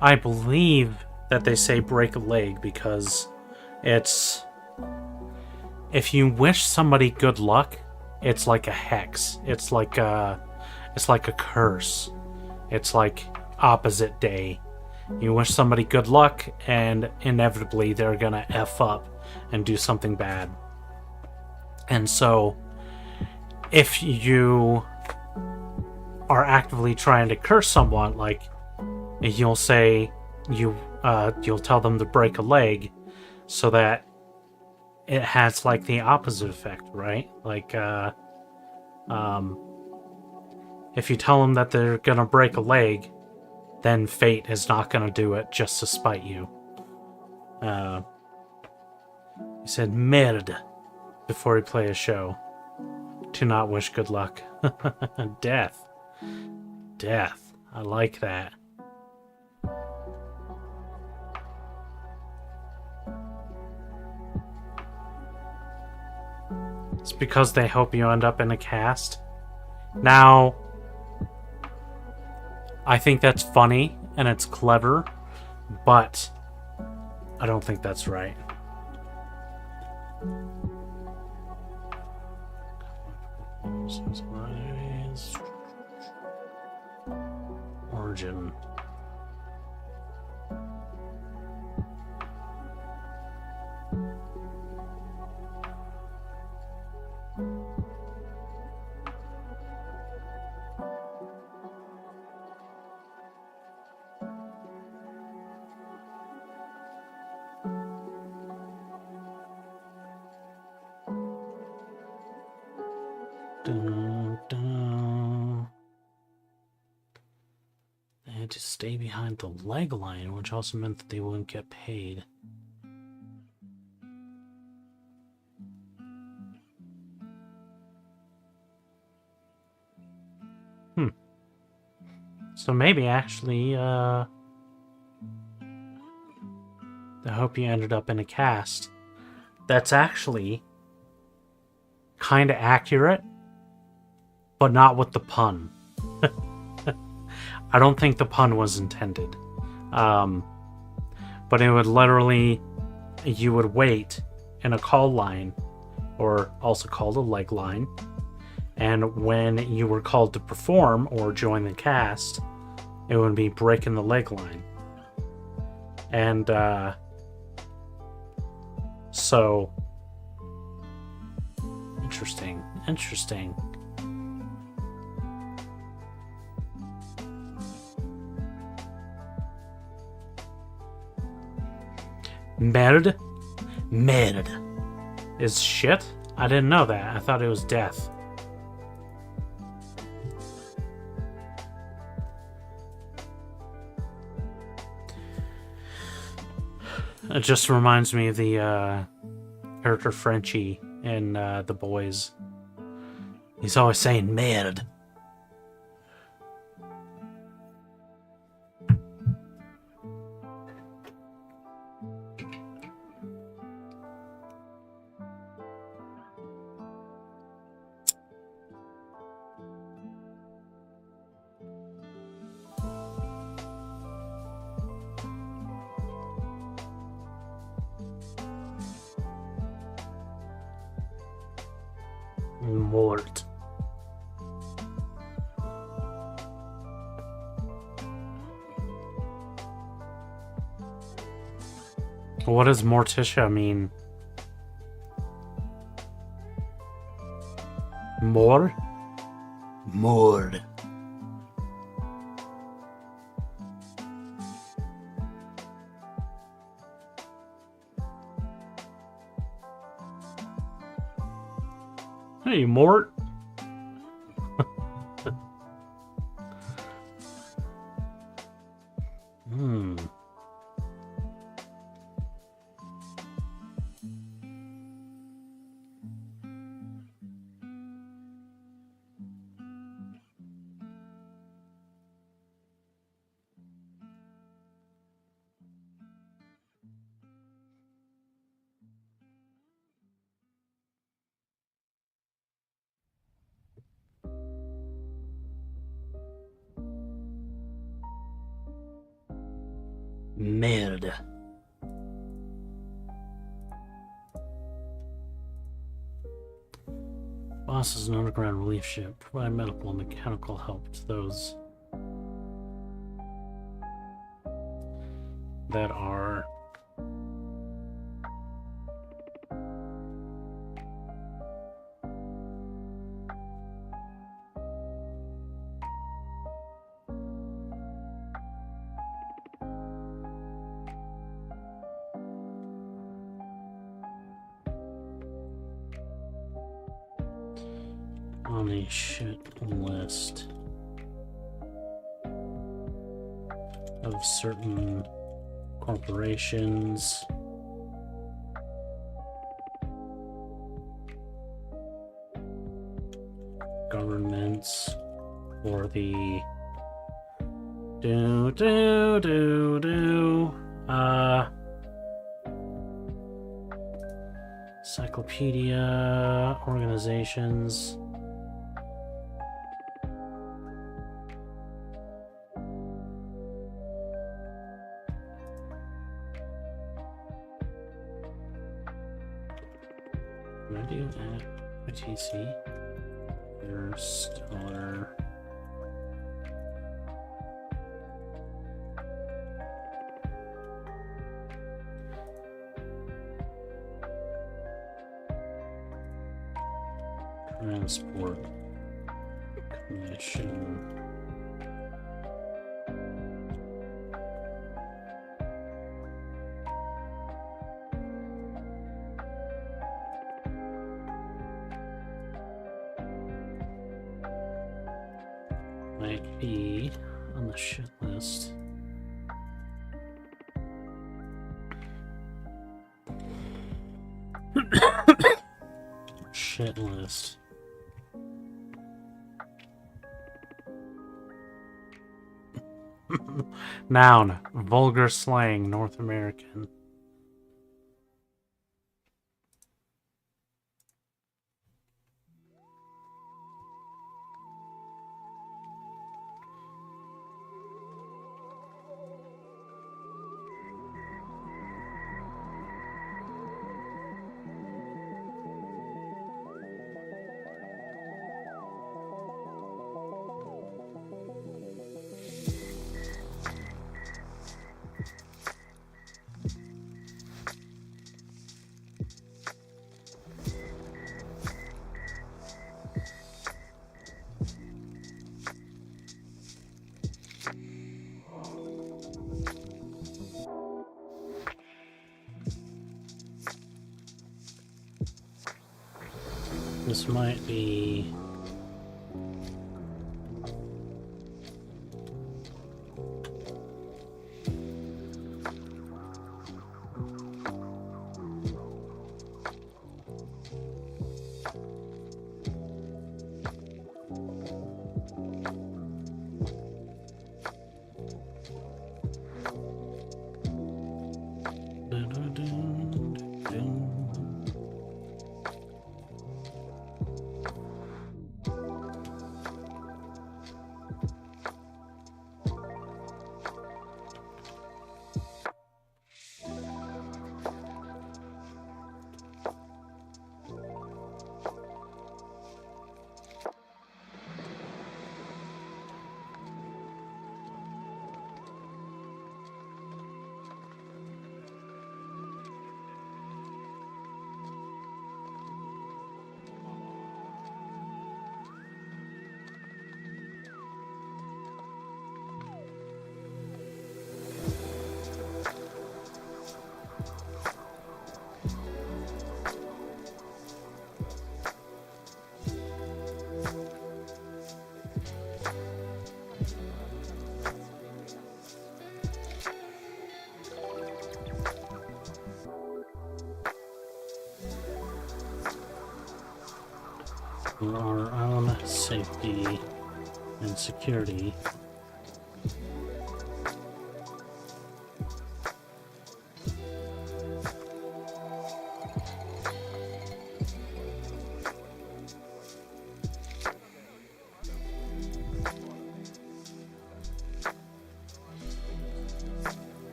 I believe that they say break a leg because it's... if you wish somebody good luck, it's like a hex. It's like a curse. It's like opposite day. You wish somebody good luck, and inevitably they're gonna F up and do something bad. And so, if you are actively trying to curse someone, like, you'll say, you'll tell them to break a leg, so that it has like the opposite effect, right? Like, if you tell them that they're gonna break a leg, then fate is not gonna do it just to spite you. He said merde before he play a show. To not wish good luck. Death. Death. I like that. It's because they hope you end up in a cast. Now, I think that's funny and it's clever, but I don't think that's right. Origin. Dun, dun. They had to stay behind the leg line, which also meant that they wouldn't get paid. So maybe actually, I hope you ended up in a cast. That's actually kind of accurate, but not with the pun. I don't think the pun was intended. But it would literally, you would wait in a call line, or also called a leg line, and when you were called to perform or join the cast, it would be breaking the leg line. And so interesting. Merde is shit? I didn't know that. I thought it was death. It just reminds me of the character Frenchie in The Boys. He's always saying merde. Mort. What does Morticia mean? More? Mord. Hey, Mort. Merde. Boss is an underground relief ship. Provide medical and mechanical help to those that are on a shit list of certain corporations. Governments for the encyclopedia organizations. Can I do that? ITC? Interstellar. Transport Commission. Might be on the shit list. Shit list. Noun, vulgar slang, North American. This might be for our own safety and security.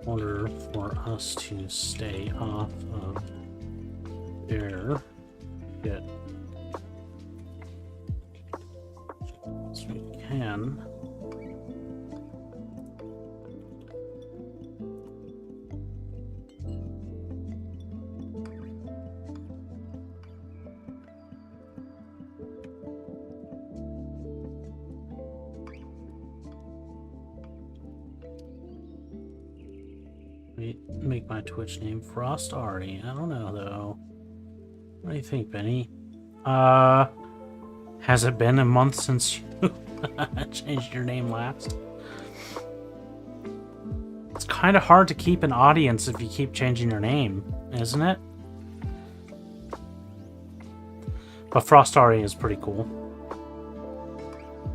order for us to stay off of their shit as we can. Make my Twitch name Frost Ari. I don't know though. What do you think, Benny? Has it been a month since you changed your name last? It's kind of hard to keep an audience if you keep changing your name, isn't it? But Frost Ari is pretty cool.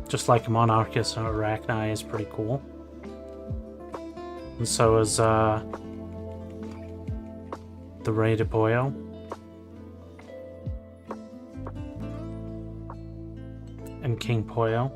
Just like Monarchus Arachni is pretty cool. And so is the Rey de Pollo. And King Pollo.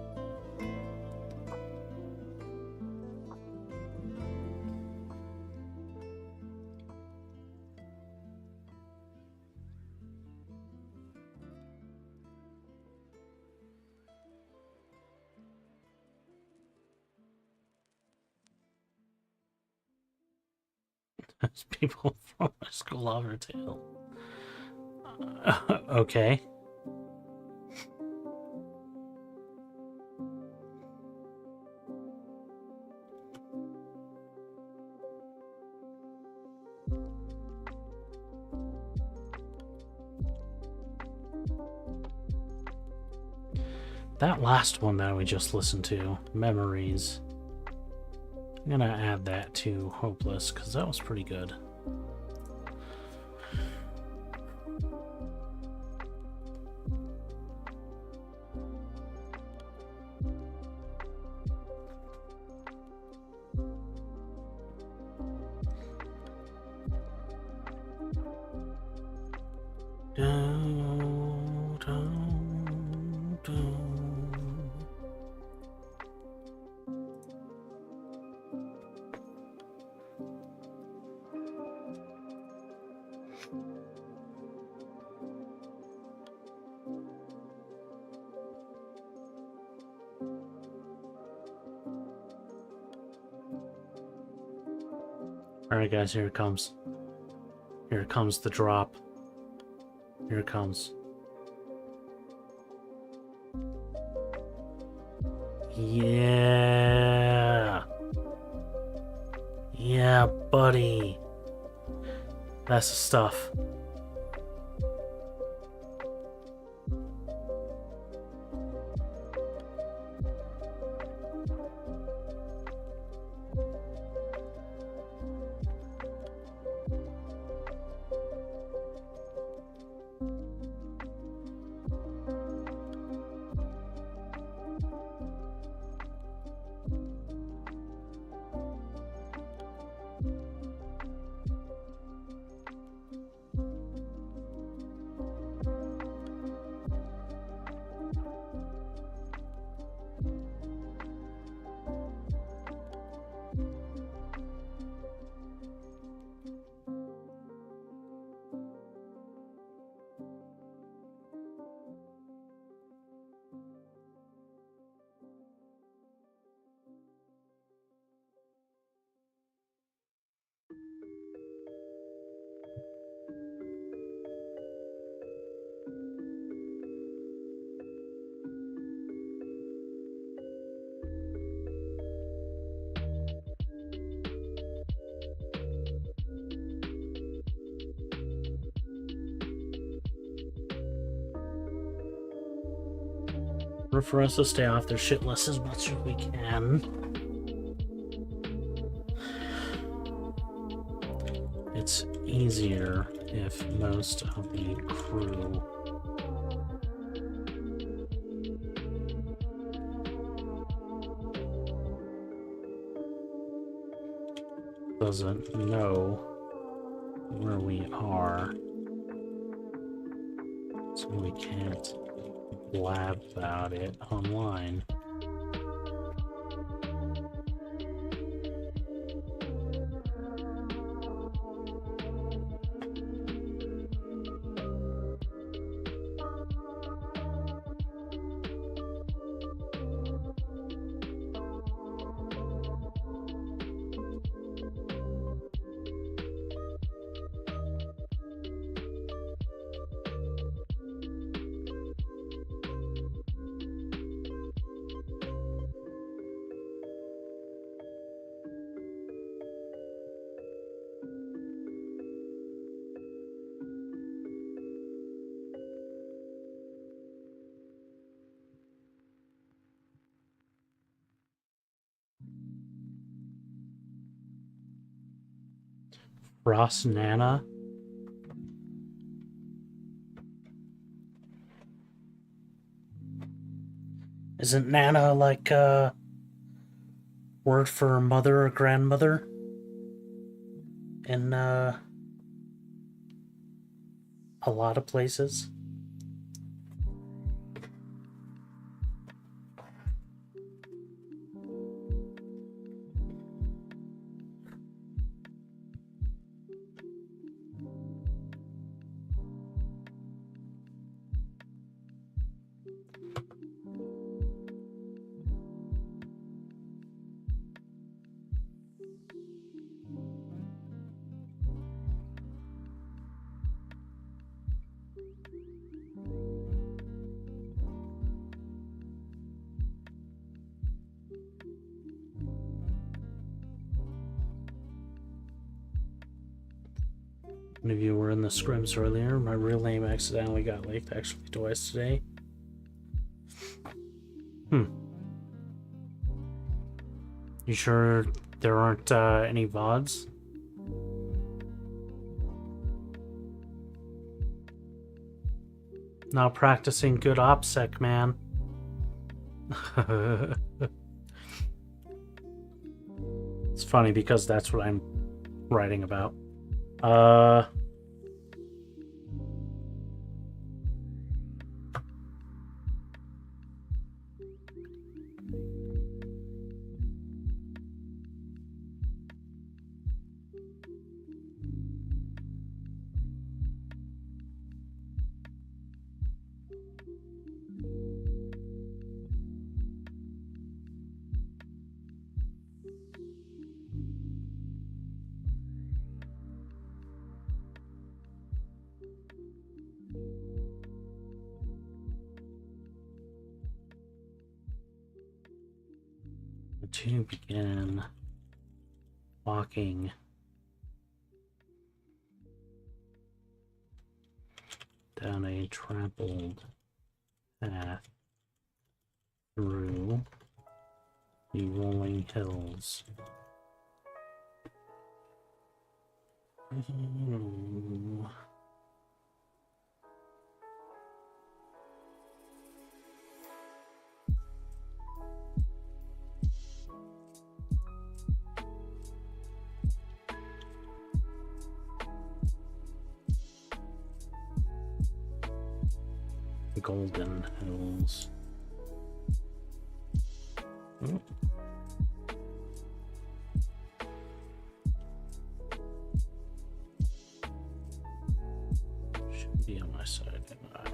There's people from my school lover tale. Okay. That last one that we just listened to, Memories. I'm gonna add that to Hopeless because that was pretty good. Alright guys, here it comes. Here comes the drop. Here it comes. Yeah. Yeah, buddy. That's the stuff. For us to stay off their shit list as much as we can. It's easier if most of the crew doesn't know where we are, so we can't blab about it online. Ross Nana. Isn't Nana like a word for mother or grandmother? In a lot of places. One of you were in the scrims earlier. My real name accidentally got leaked actually twice today. You sure there aren't any VODs? Not practicing good OPSEC, man. It's funny because that's what I'm writing about. To begin walking down a trampled path through the rolling hills. Golden Hills. Oh. Should be on my side, am I?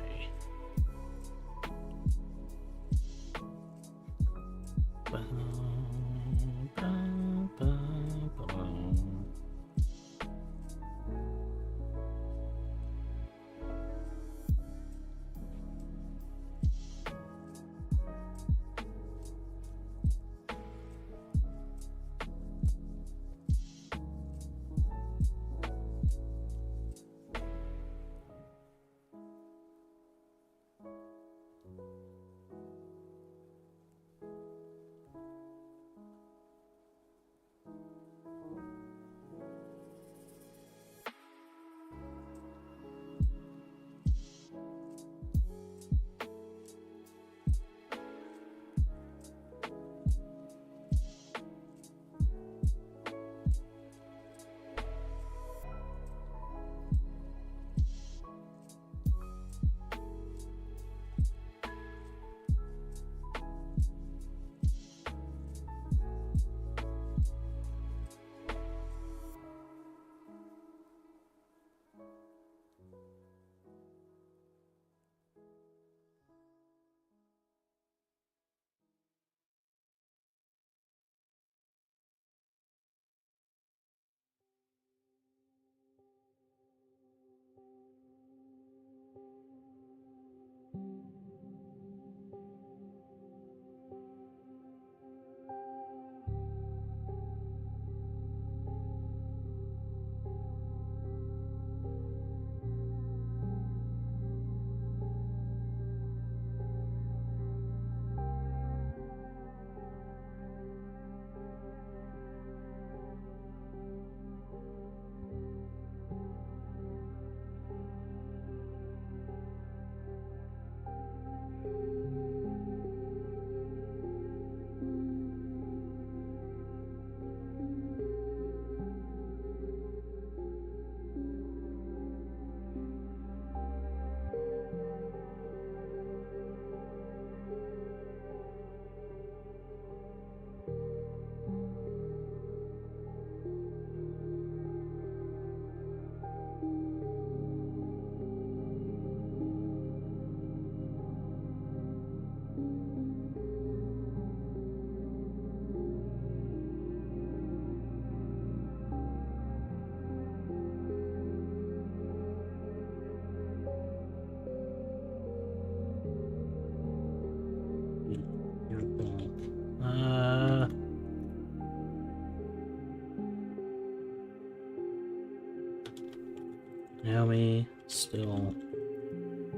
Naomi still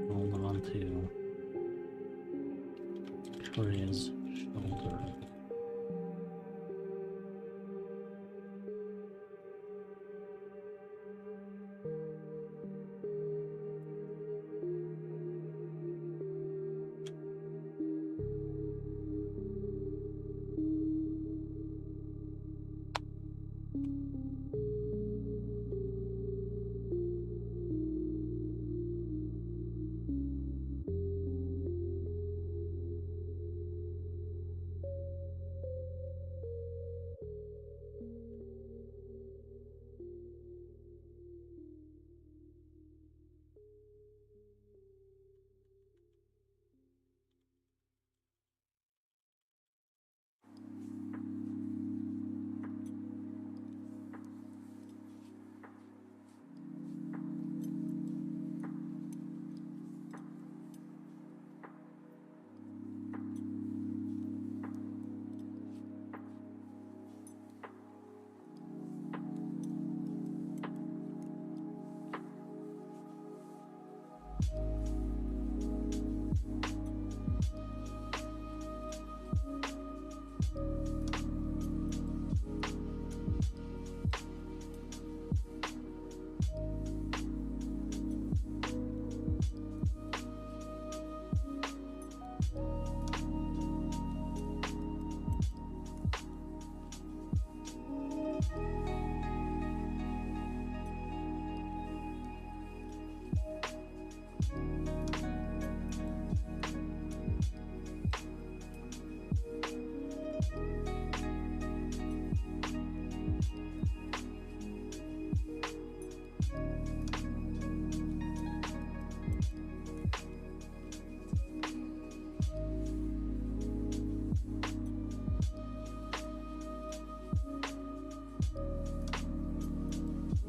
holding on to Victoria's shoulder.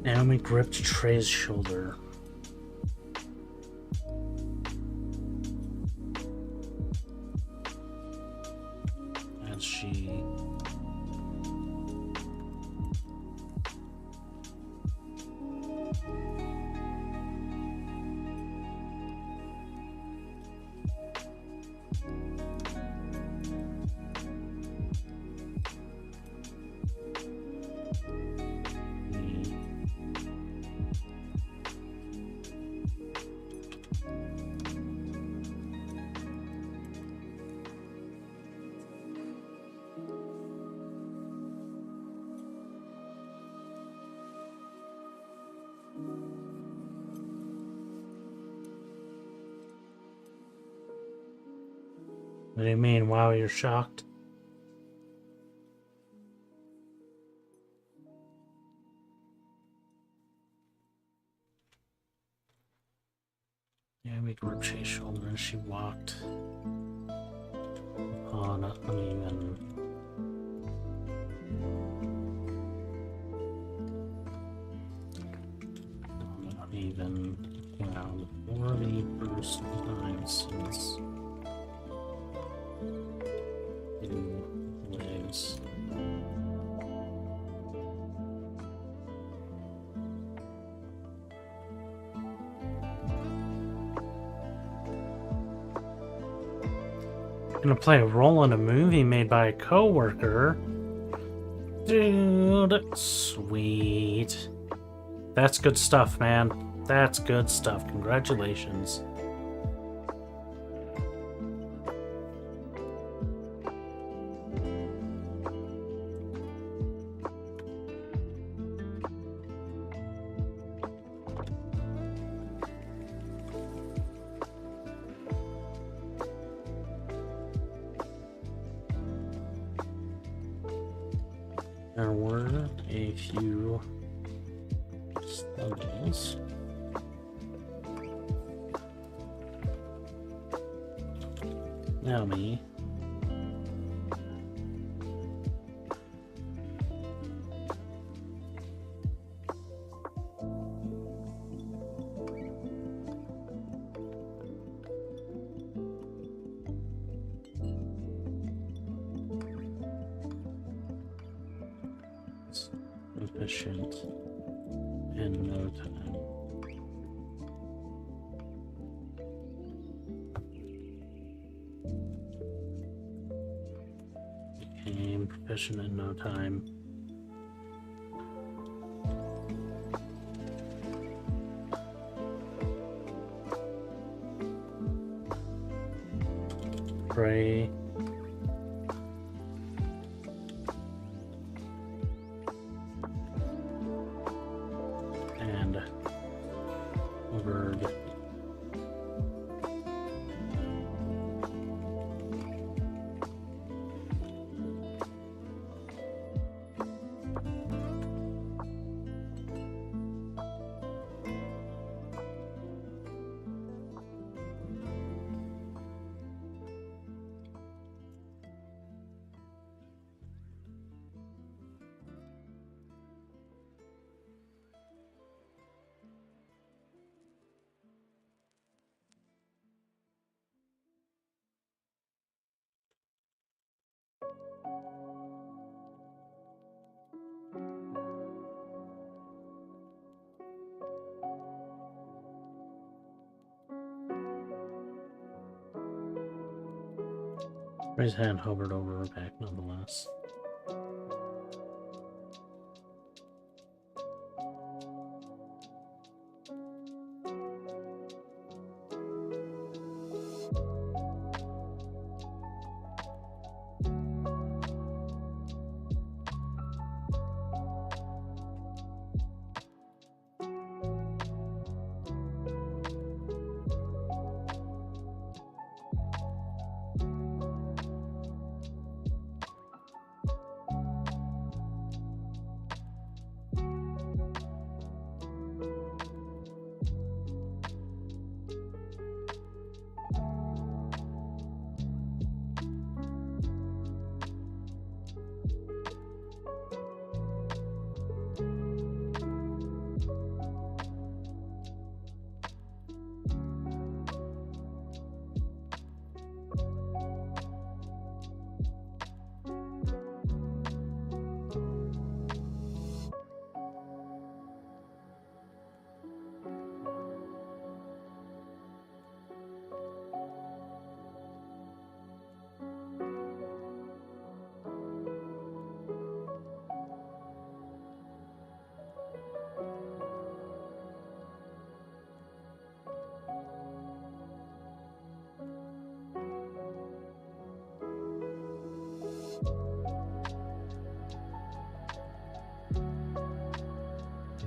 Naomi gripped Trey's shoulder. As she What do you mean? Wow, you're shocked? Naomi gripped Trey's shoulder as she walked on uneven. Uneven ground for the first time since two legs. Gonna play a role in a movie made by a coworker. Dude, sweet. That's good stuff, man. That's good stuff. Congratulations. There were a few stumbles. Naomi efficient in no time. position in no time. Pray. And bird. His hand hovered over her back nonetheless.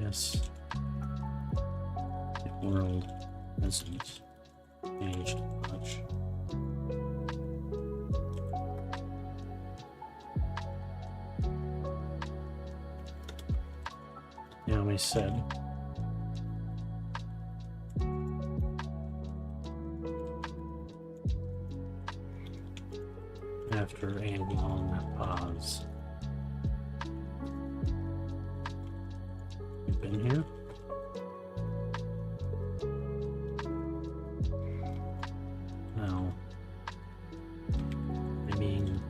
Yes. The world hasn't changed much. Naomi said. After a long pause. You've been here? No. I mean...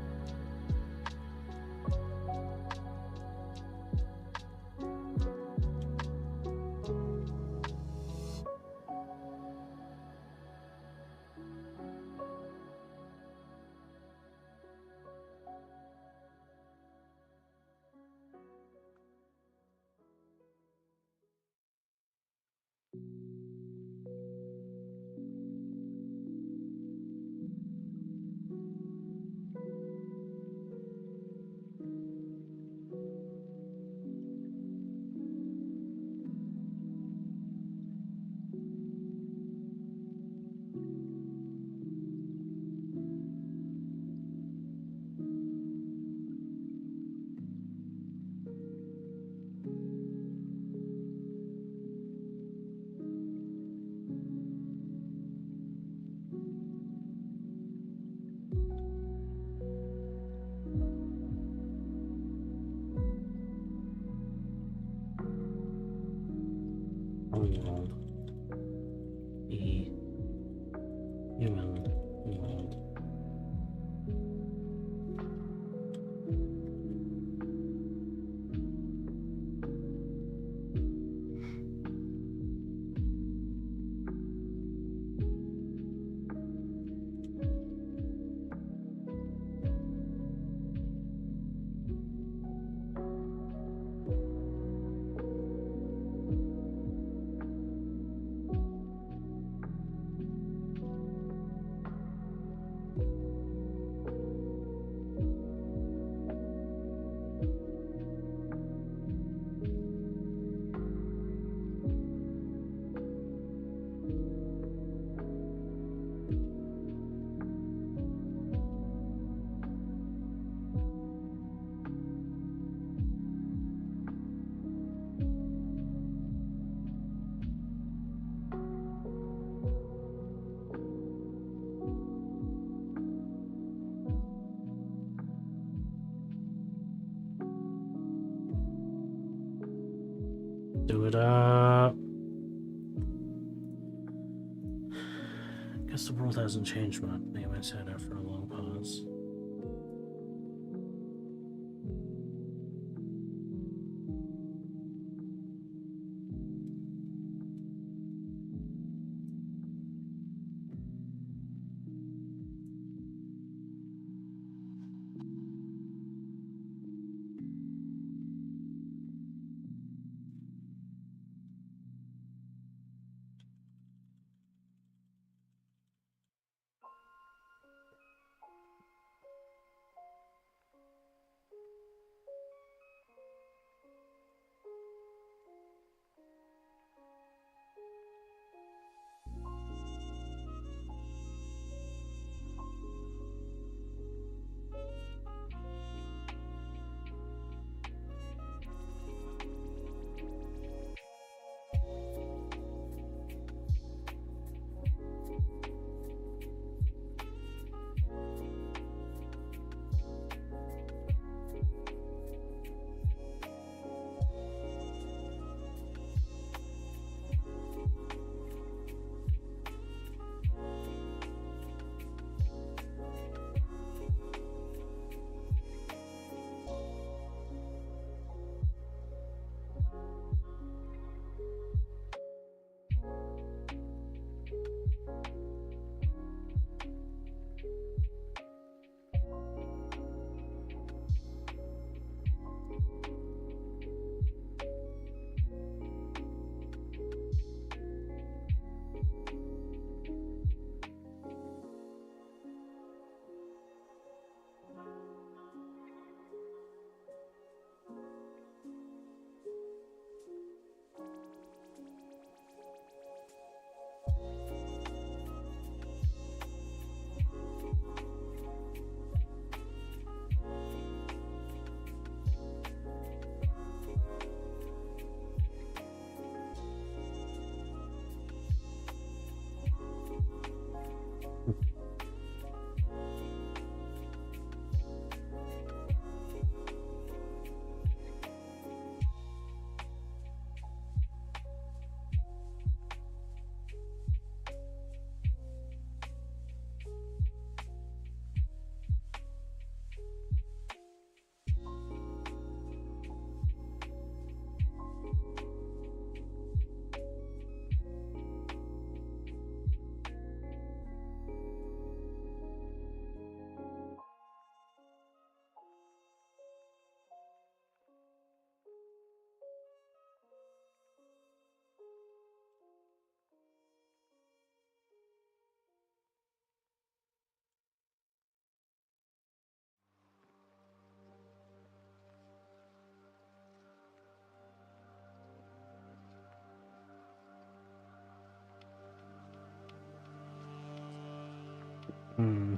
world. The human world. Do it up. Guess the world hasn't changed much. Name I said after a long pause. Hmm.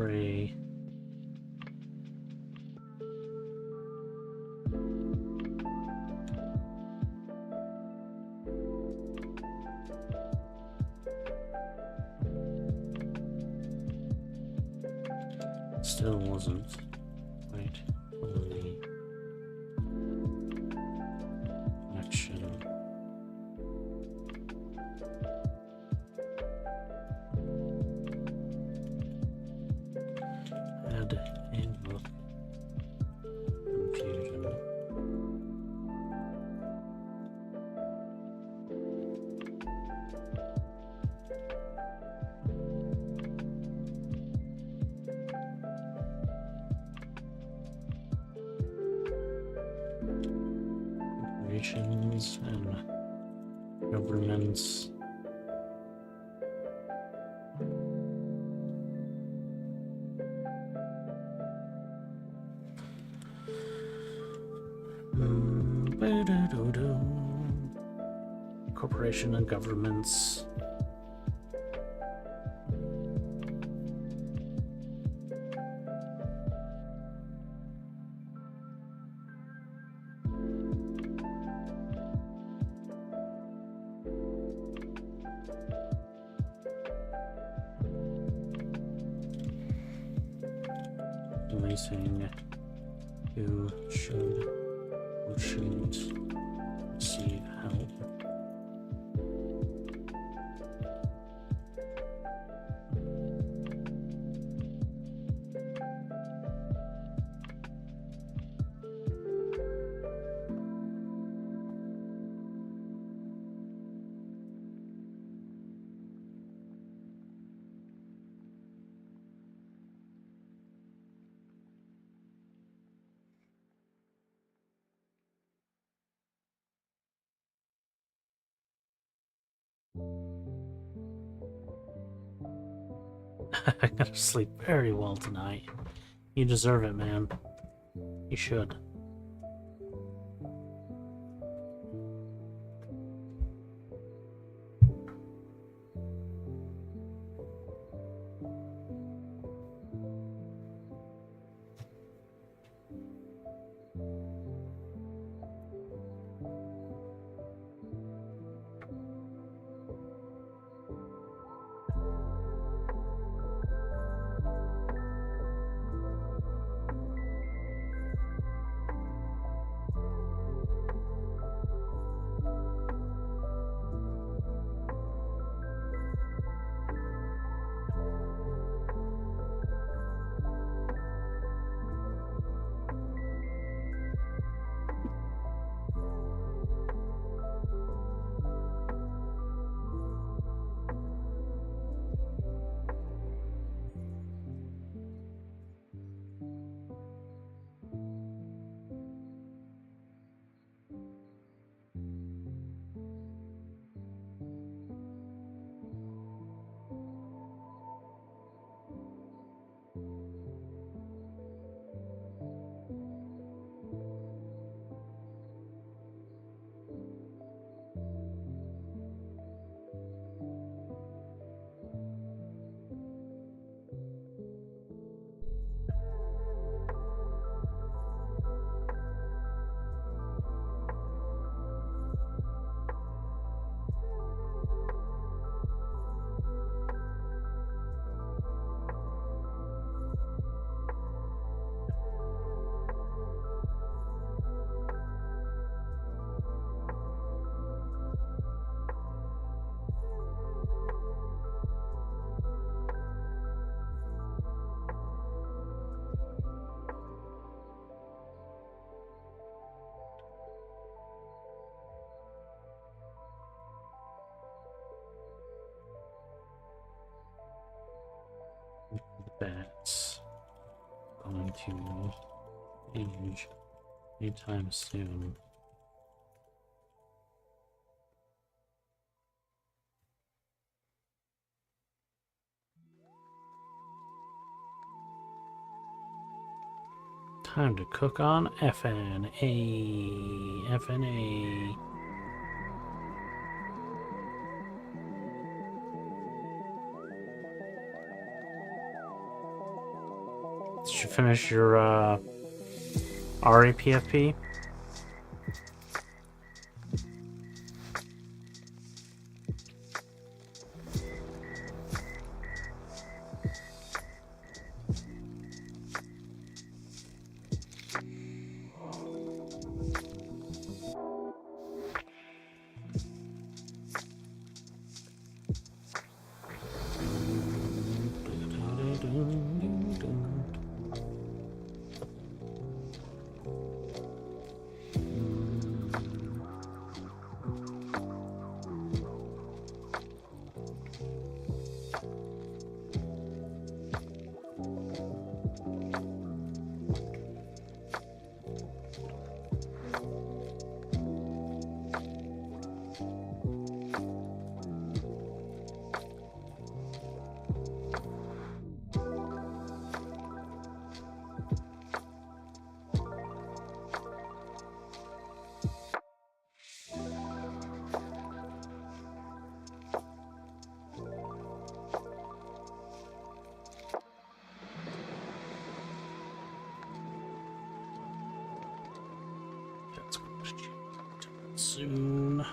pray. Still wasn't quite fully connection. Add input confusion. Corporations and governments. Corporation and governments. Releasing who should or shouldn't receive help. I gotta sleep very well tonight. You deserve it, man. You should. That's going to change anytime soon. Time to cook on FNA. FNA. Did you finish your REPFP? That's going to change soon.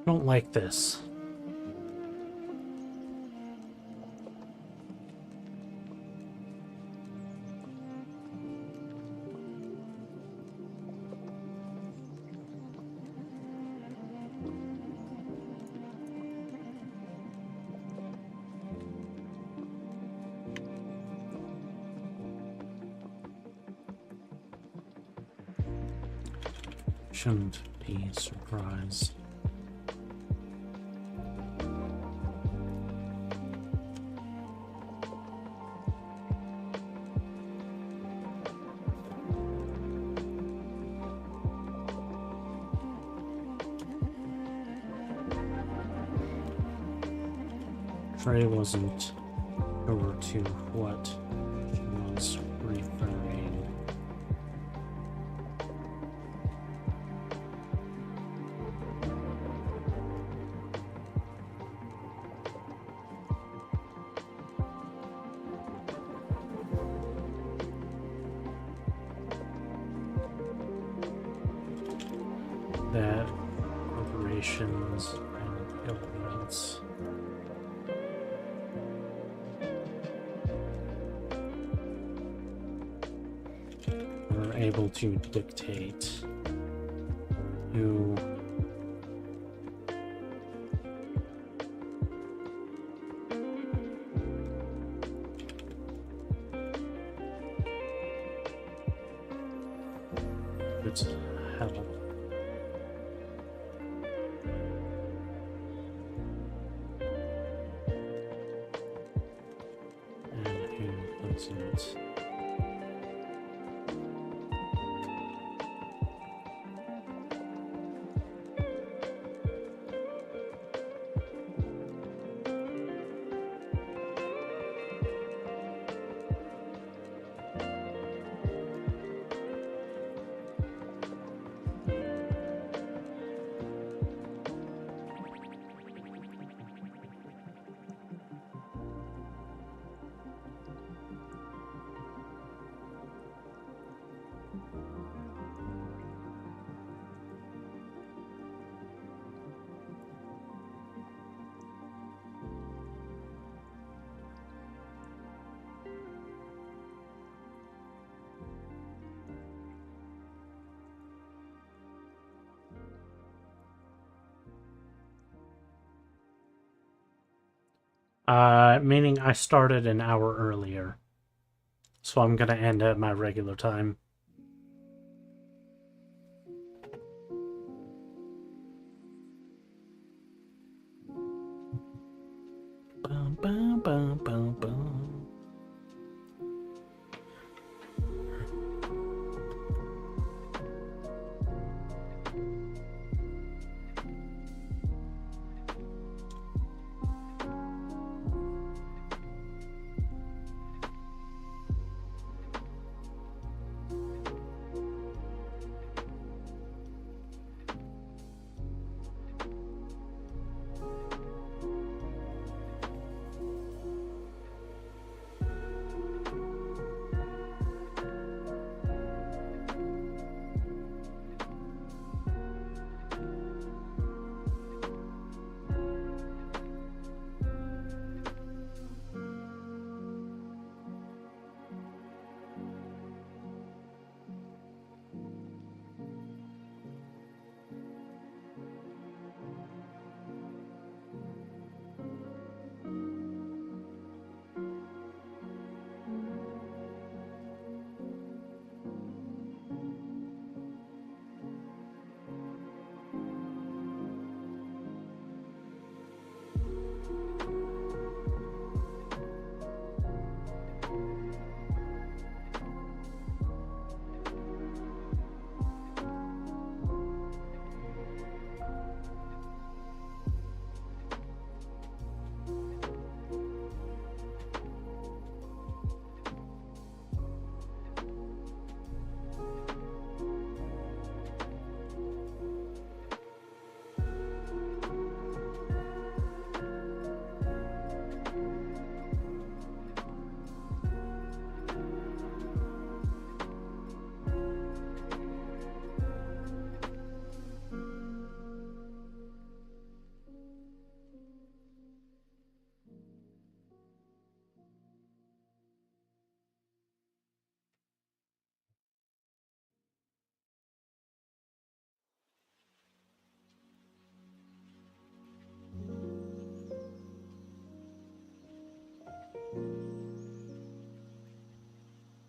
I don't like this. Shouldn't be surprised. Trey wasn't over to what she was referring. That corporations and governments are able to dictate who it's held. And who doesn't. Meaning I started an hour earlier. So I'm gonna end at my regular time. Bum, bum, bum, bum, bum.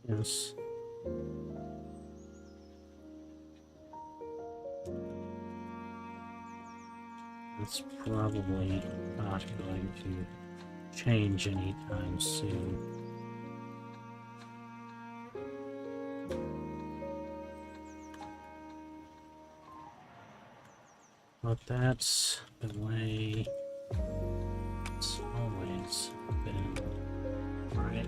Yes. It's probably not going to change anytime soon. But that's the way it's always been, right?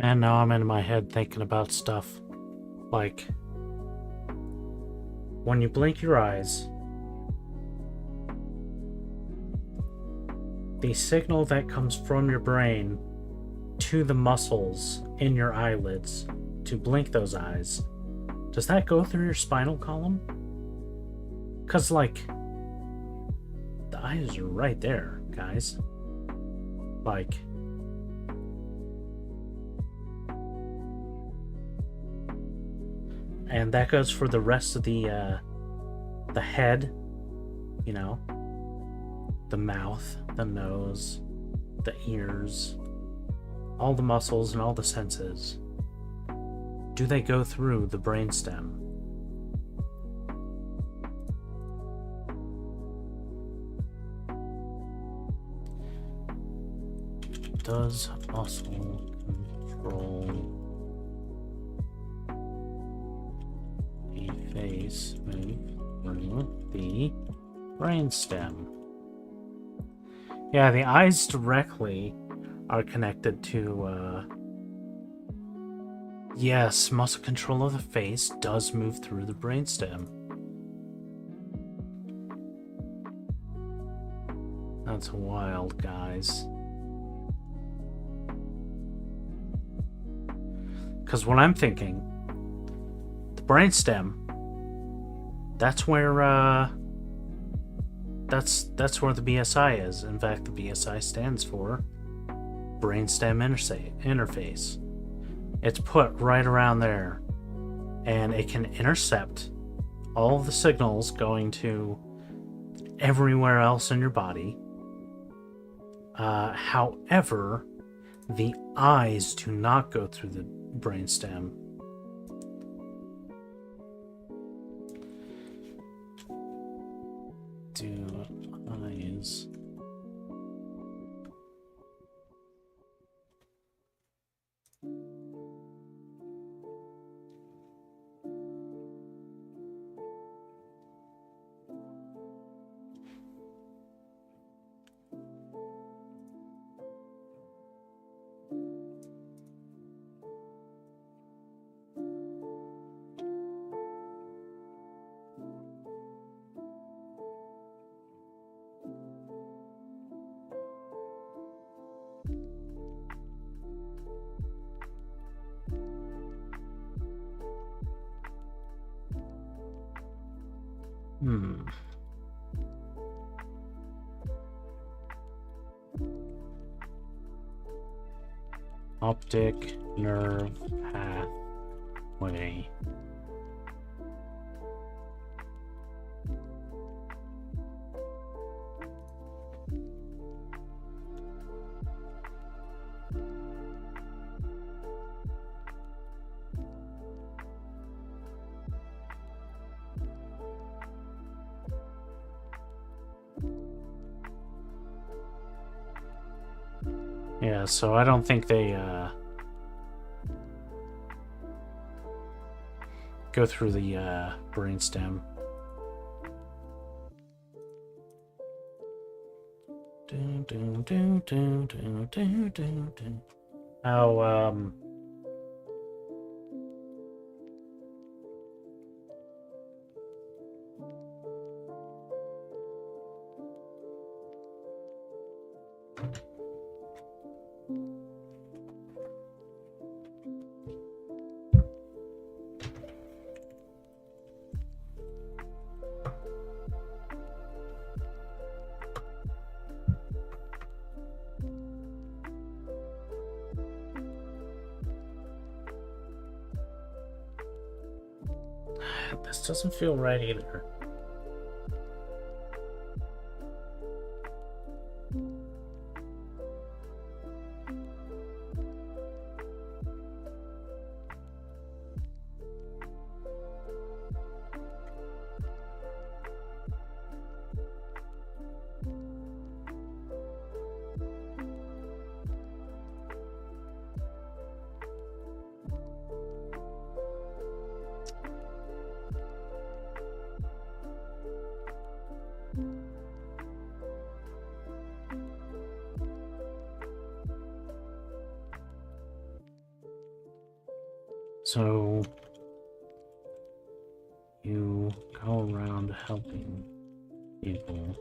And now I'm in my head thinking about stuff like when you blink your eyes, the signal that comes from your brain to the muscles in your eyelids to blink those eyes, does that go through your spinal column? Because, like, the eyes are right there, guys. Like, and that goes for the rest of the head, you know, the mouth, the nose, the ears, all the muscles and all the senses. Do they go through the brainstem? Does muscle control the face move through the brainstem? Yeah, the eyes directly are connected to, yes, muscle control of the face does move through the brainstem. That's wild, guys. Because what I'm thinking, the brainstem, that's where that's where the BSI is. In fact, the BSI stands for brainstem interface. It's put right around there, and it can intercept all of the signals going to everywhere else in your body. However, the eyes do not go through the brainstem. Do eyes optic nerve pathway. Yeah, so I don't think they go through the brainstem. Oh, this doesn't feel right either. So you go around helping people.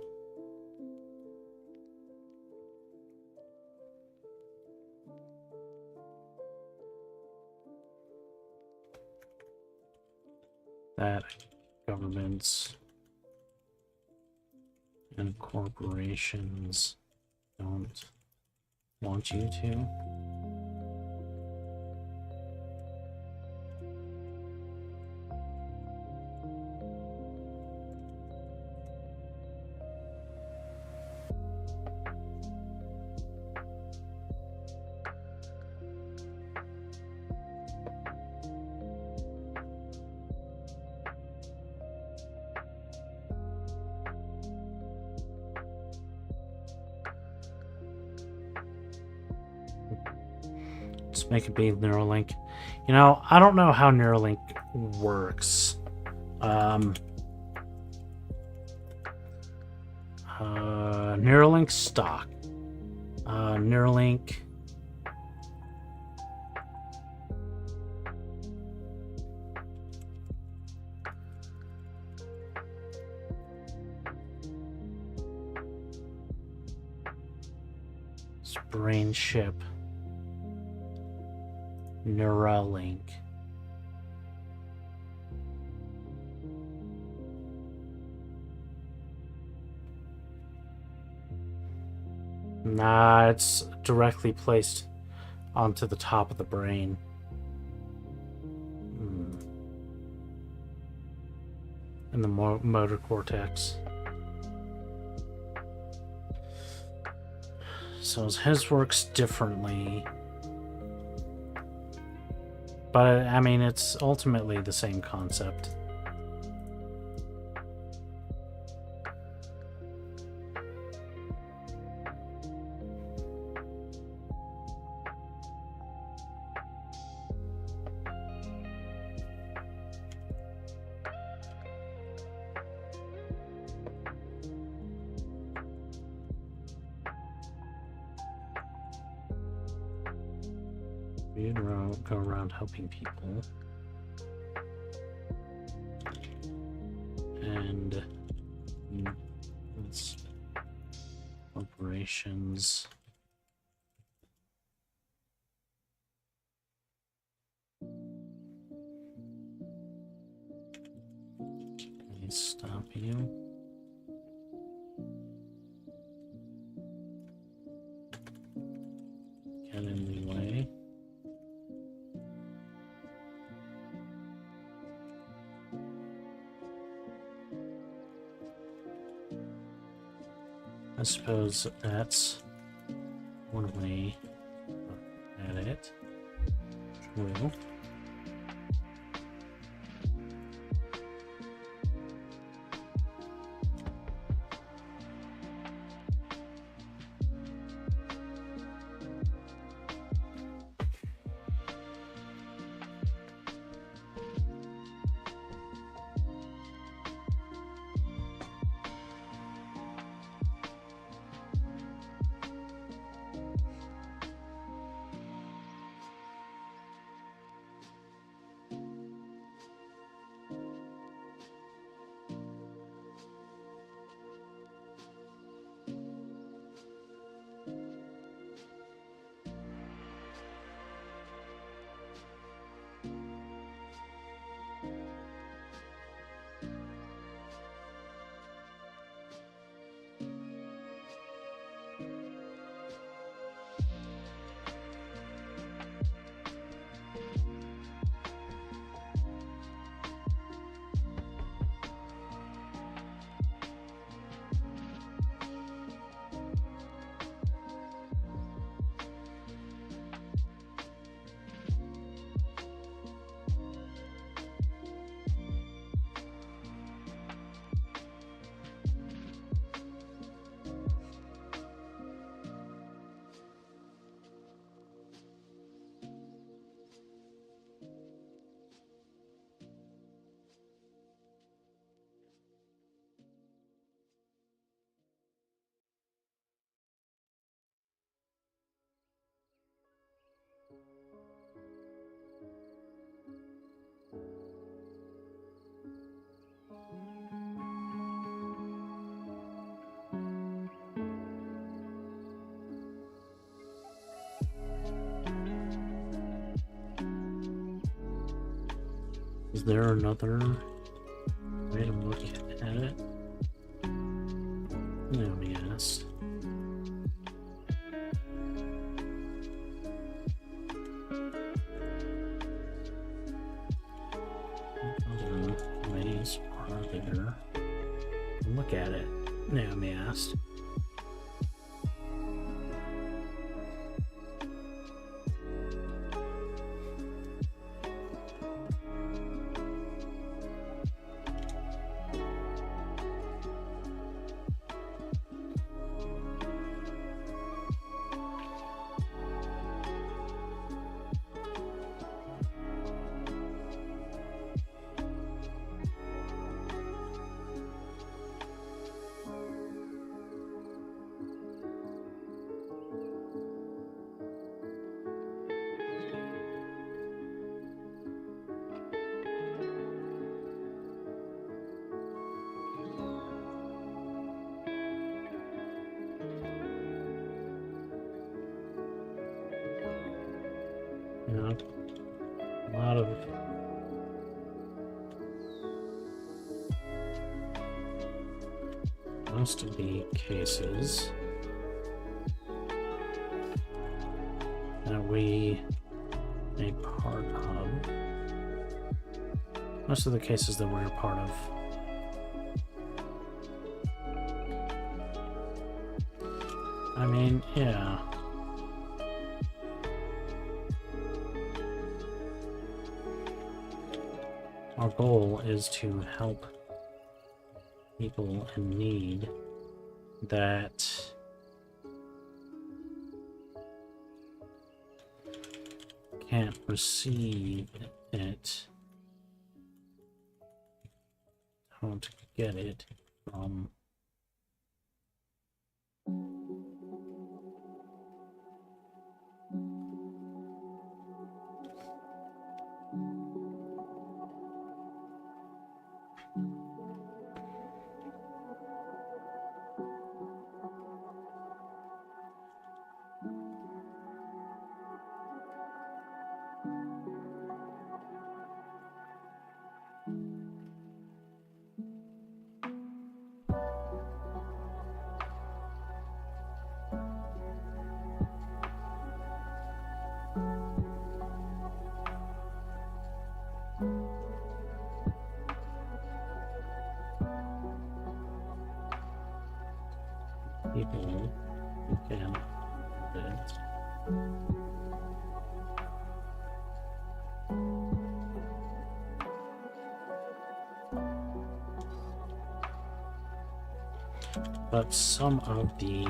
That governments and corporations don't want you to. Just make it be Neuralink. You know, I don't know how Neuralink works. Neuralink stock. Neuralink. Brain chip. Neuralink. Nah, it's directly placed onto the top of the brain. In the motor cortex. So his works differently. But, I mean, it's ultimately the same concept. We go around helping people. And it's corporations. Can I stop you? Get in the way. I suppose that's one way at it. True. Is there another way to look at it? Let me ask. Other ways are there? Look at it. Naomi asked. Yeah, a lot of most of the cases that we a part of, most of the cases that we're a part of, I mean, yeah. Our goal is to help people in need that can't receive it, don't get it from people who can it. But some of the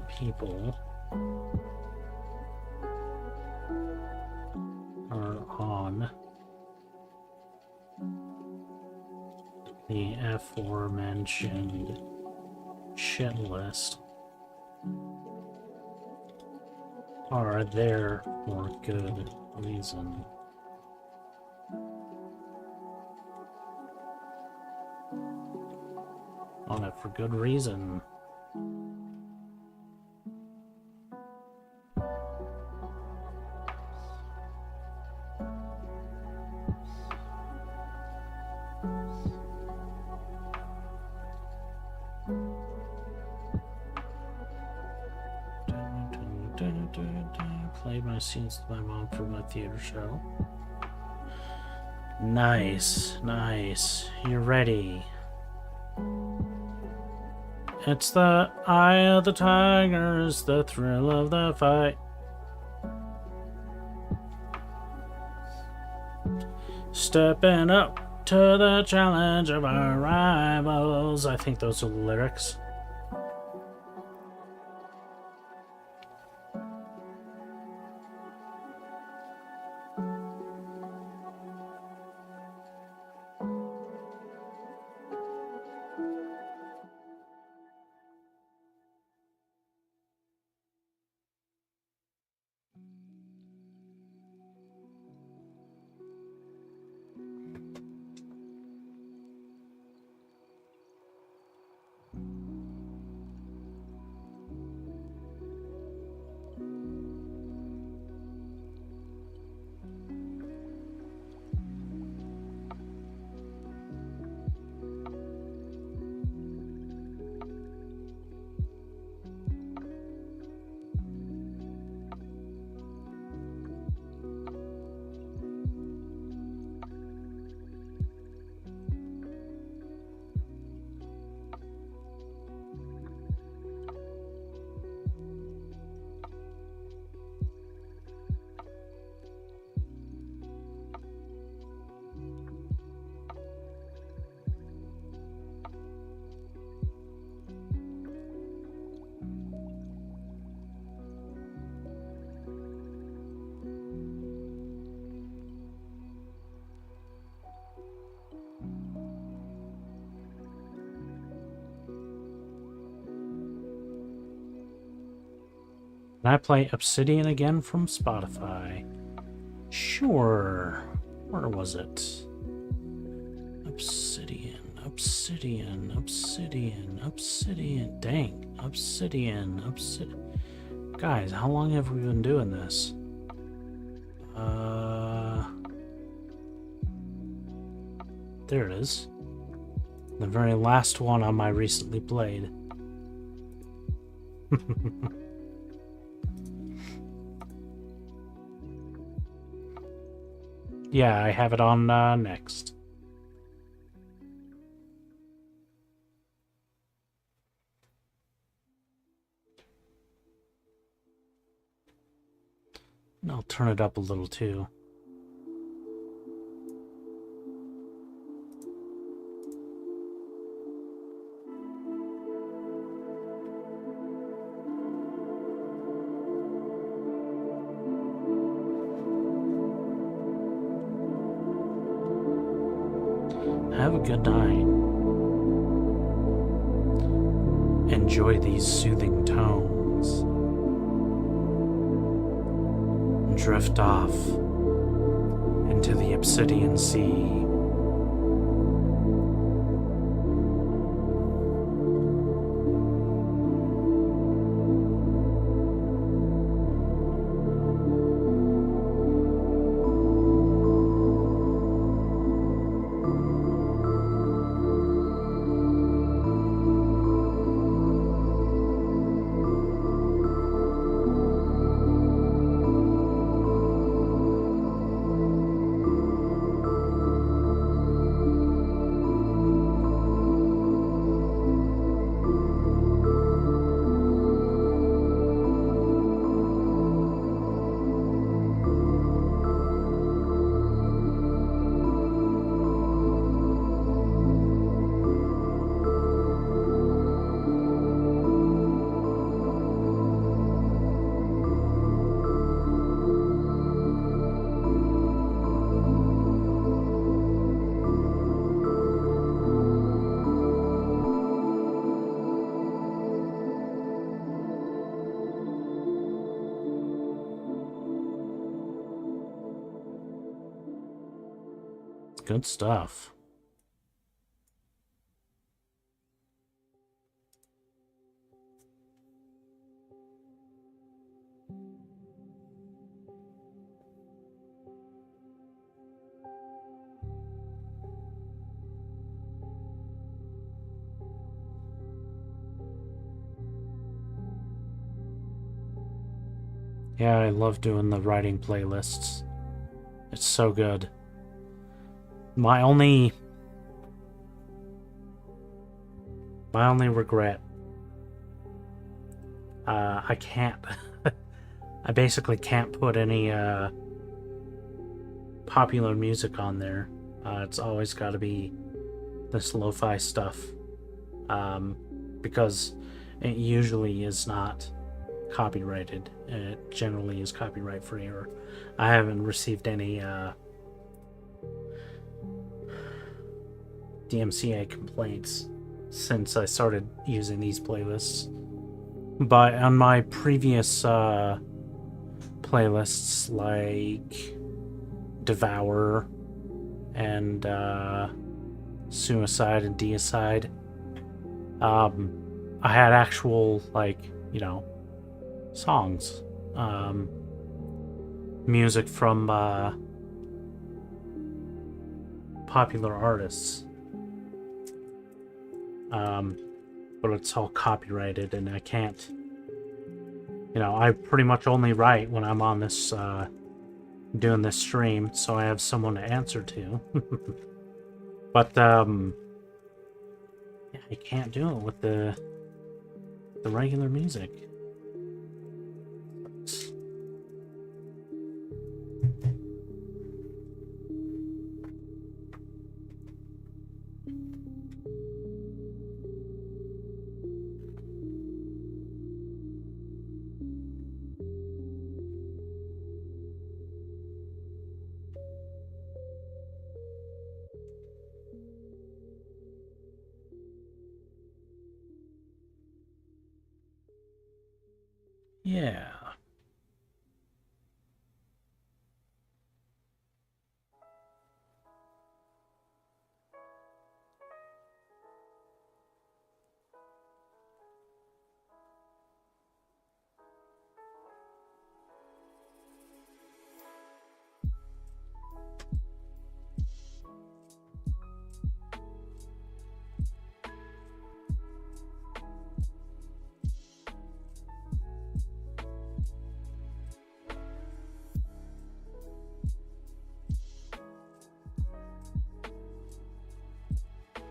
people are on the aforementioned shit list are there for good reason. On it for good reason. Played my scenes with my mom for my theater show. Nice, nice. You're ready. It's the eye of the tigers, the thrill of the fight. Stepping up to the challenge of our rivals. I think those are the lyrics. Can I play Obsidian again from Spotify? Sure. Where was it? Obsidian, Obsidian, Obsidian, Obsidian. Dang. Obsidian, Obsidian. Guys, how long have we been doing this? There it is. The very last one on my recently played. Yeah, I have it on next. And I'll turn it up a little too. Have a good night. Enjoy these soothing tones. Drift off into the Obsidian Sea. Good stuff. Yeah, I love doing the writing playlists. It's so good. My only regret, I can't, I basically can't put any popular music on there. It's always got to be this lo-fi stuff, because it usually is not copyrighted. It generally is copyright free, or I haven't received any DMCA complaints since I started using these playlists. But on my previous playlists, like Devour and Suicide and Deicide, I had actual, like, you know, songs, music from popular artists. But it's all copyrighted, and I can't, you know, I pretty much only write when I'm on this, doing this stream, so I have someone to answer to. But, yeah, I can't do it with the regular music. Yeah.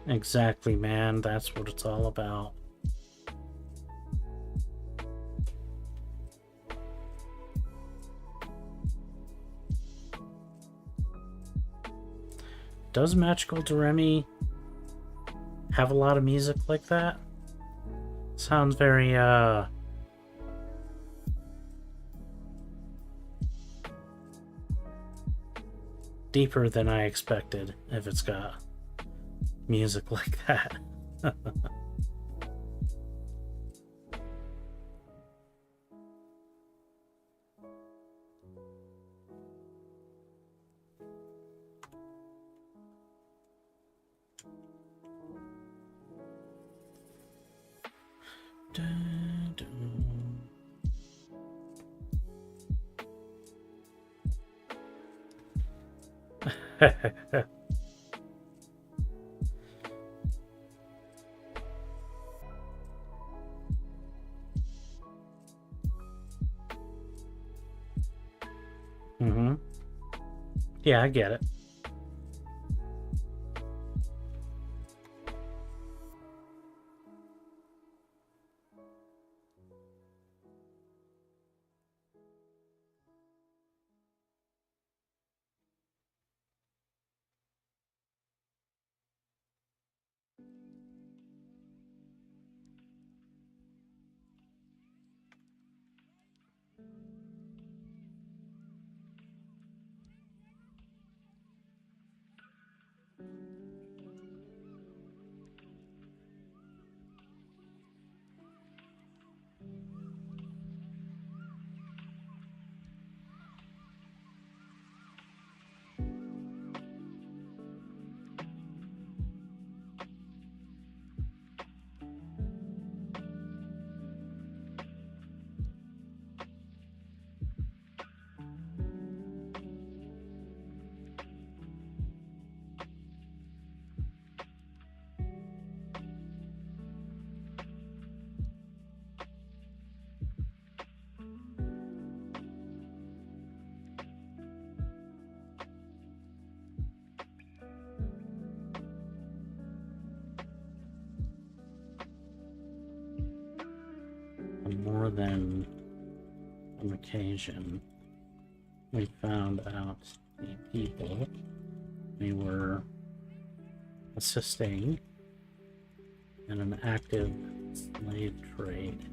Exactly, man. That's what it's all about. Does Magical Doremi have a lot of music like that? Sounds very, deeper than I expected if it's got music like that. Dun, dun. Mm-hmm. Yeah, I get it. On more than an occasion, we found out the people we were assisting in an active slave trade.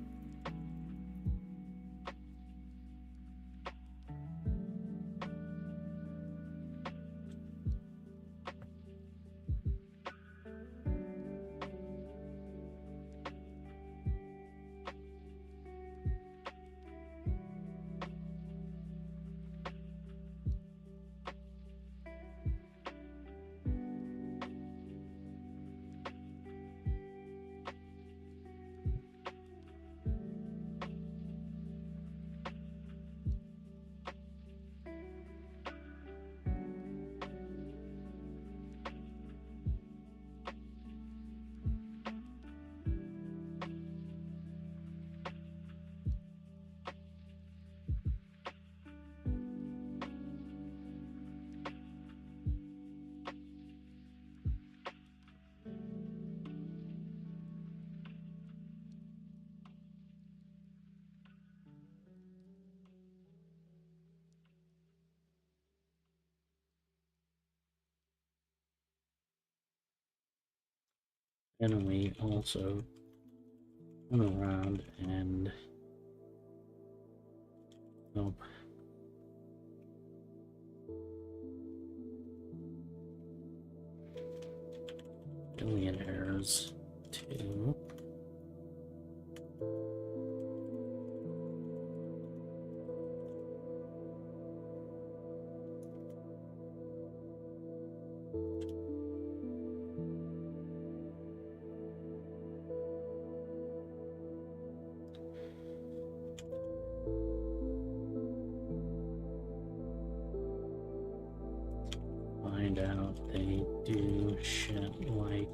And we also went around and nope. Billionaires to find out they do shit like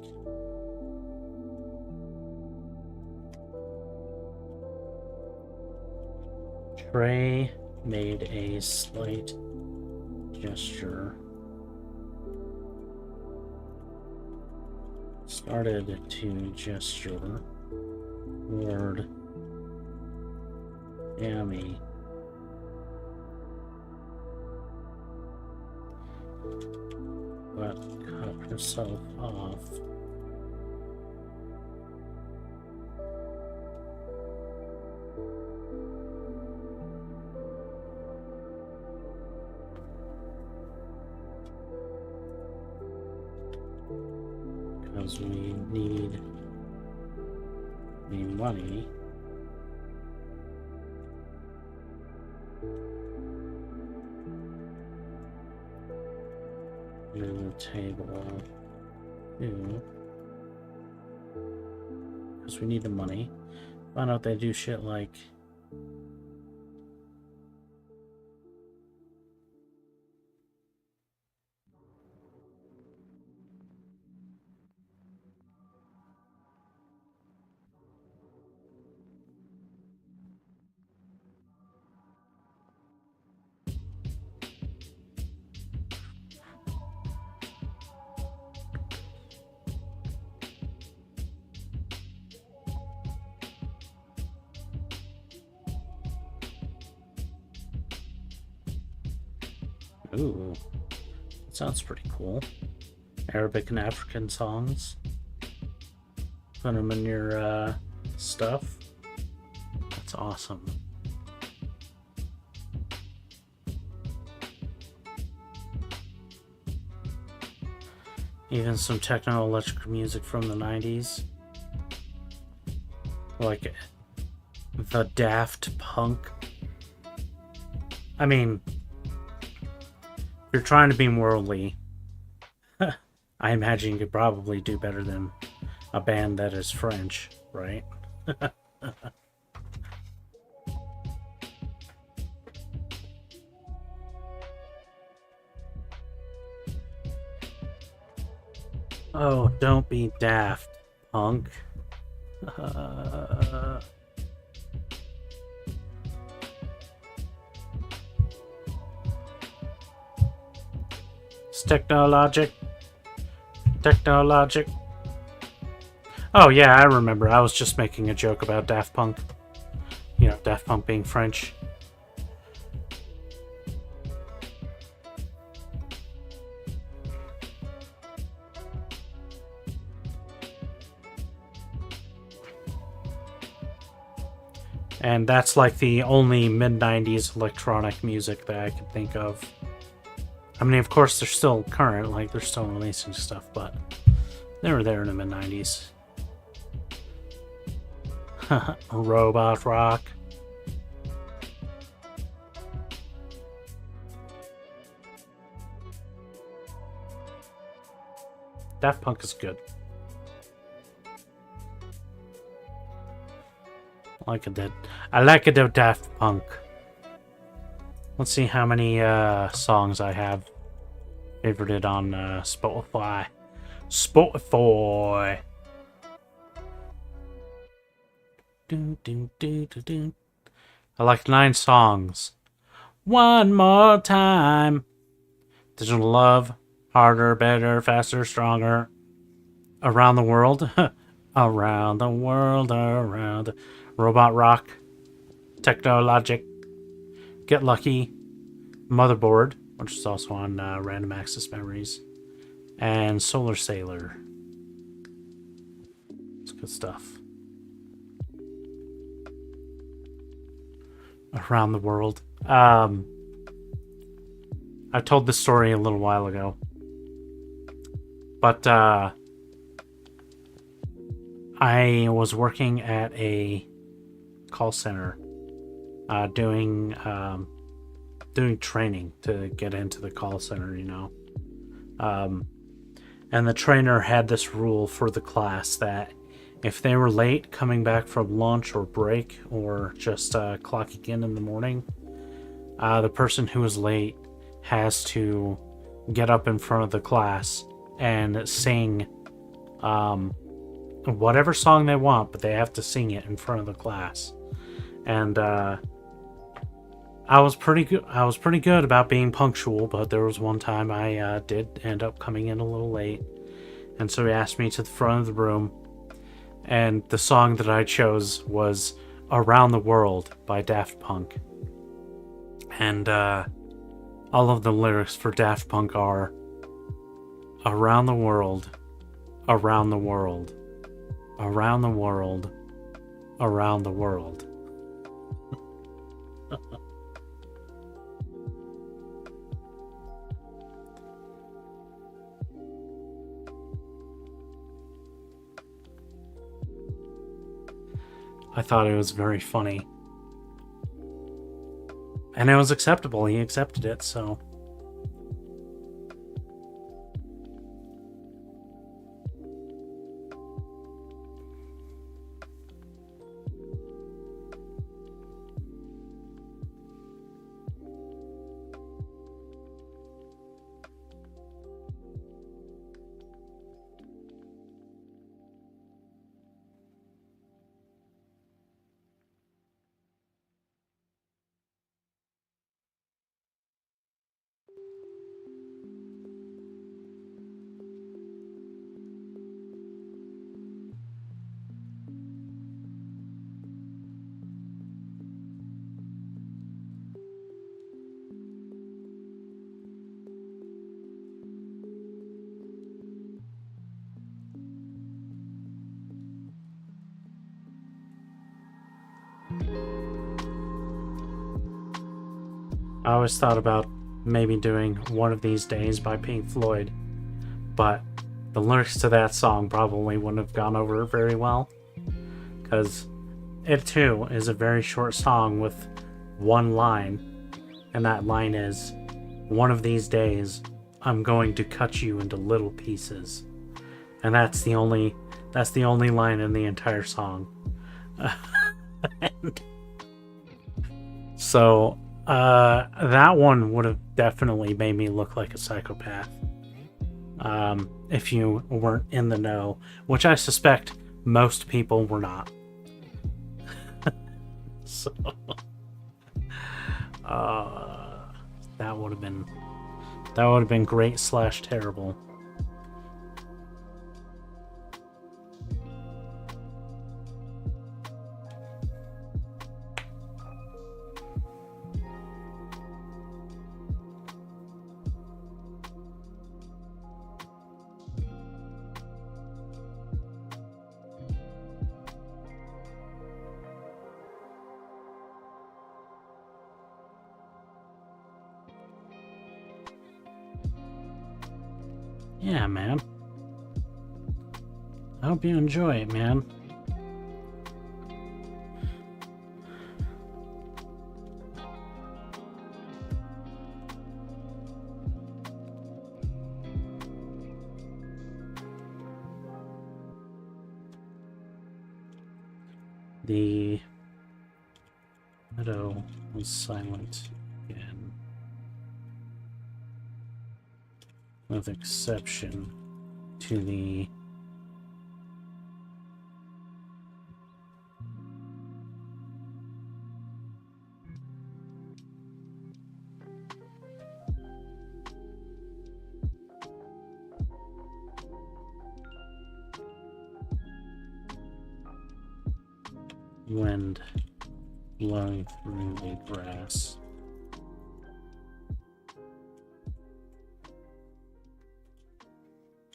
Trey made a slight gesture started to gesture toward Yummy. But cut herself off. Because we need the money. The table too, because we need the money. Find out they do shit like ooh, that sounds pretty cool. Arabic and African songs. Put them in your stuff. That's awesome. Even some techno electric music from the 90s. Like the Daft Punk. I mean, if you're trying to be worldly, I imagine you could probably do better than a band that is French, right? Oh, don't be daft, punk. It's Technologic. Technologic. Oh yeah, I remember. I was just making a joke about Daft Punk. You know, Daft Punk being French. And that's like the only mid-90s electronic music that I can think of. I mean, of course, they're still current, like they're still releasing stuff, but they were there in the mid-90s. Robot rock. Daft Punk is good. I like it of Daft Punk. Let's see how many songs I have favorited on Spotify. Spotify. I like 9 songs. One more time. Digital Love. Harder, better, faster, stronger. Around the World. Around the world, around. Robot Rock. Technologic. Get Lucky. Motherboard, which is also on Random Access Memories. And Solar Sailor. It's good stuff. Around the World. I told this story a little while ago. But I was working at a call center doing training to get into the call center, you know. And the trainer had this rule for the class that if they were late coming back from lunch or break or just clocking in the morning, the person who was late has to get up in front of the class and sing whatever song they want, but they have to sing it in front of the class. And I was pretty good about being punctual, but there was one time I did end up coming in a little late, And so he asked me to the front of the room, and the song that I chose was Around the World by Daft Punk. And all of the lyrics for Daft Punk are around the world, around the world, around the world, around the world. I thought it was very funny. And it was acceptable. He accepted it, so... I always thought about maybe doing One of These Days by Pink Floyd, but the lyrics to that song probably wouldn't have gone over very well, because it too is a very short song with one line, and that line is, "One of these days, I'm going to cut you into little pieces," and that's the only line in the entire song. So that one would have definitely made me look like a psychopath. If you weren't in the know, which I suspect most people were not. So, that would have been great / terrible. Yeah, man. I hope you enjoy it, man. The meadow was silent again, with exception to the wind blowing through the grass.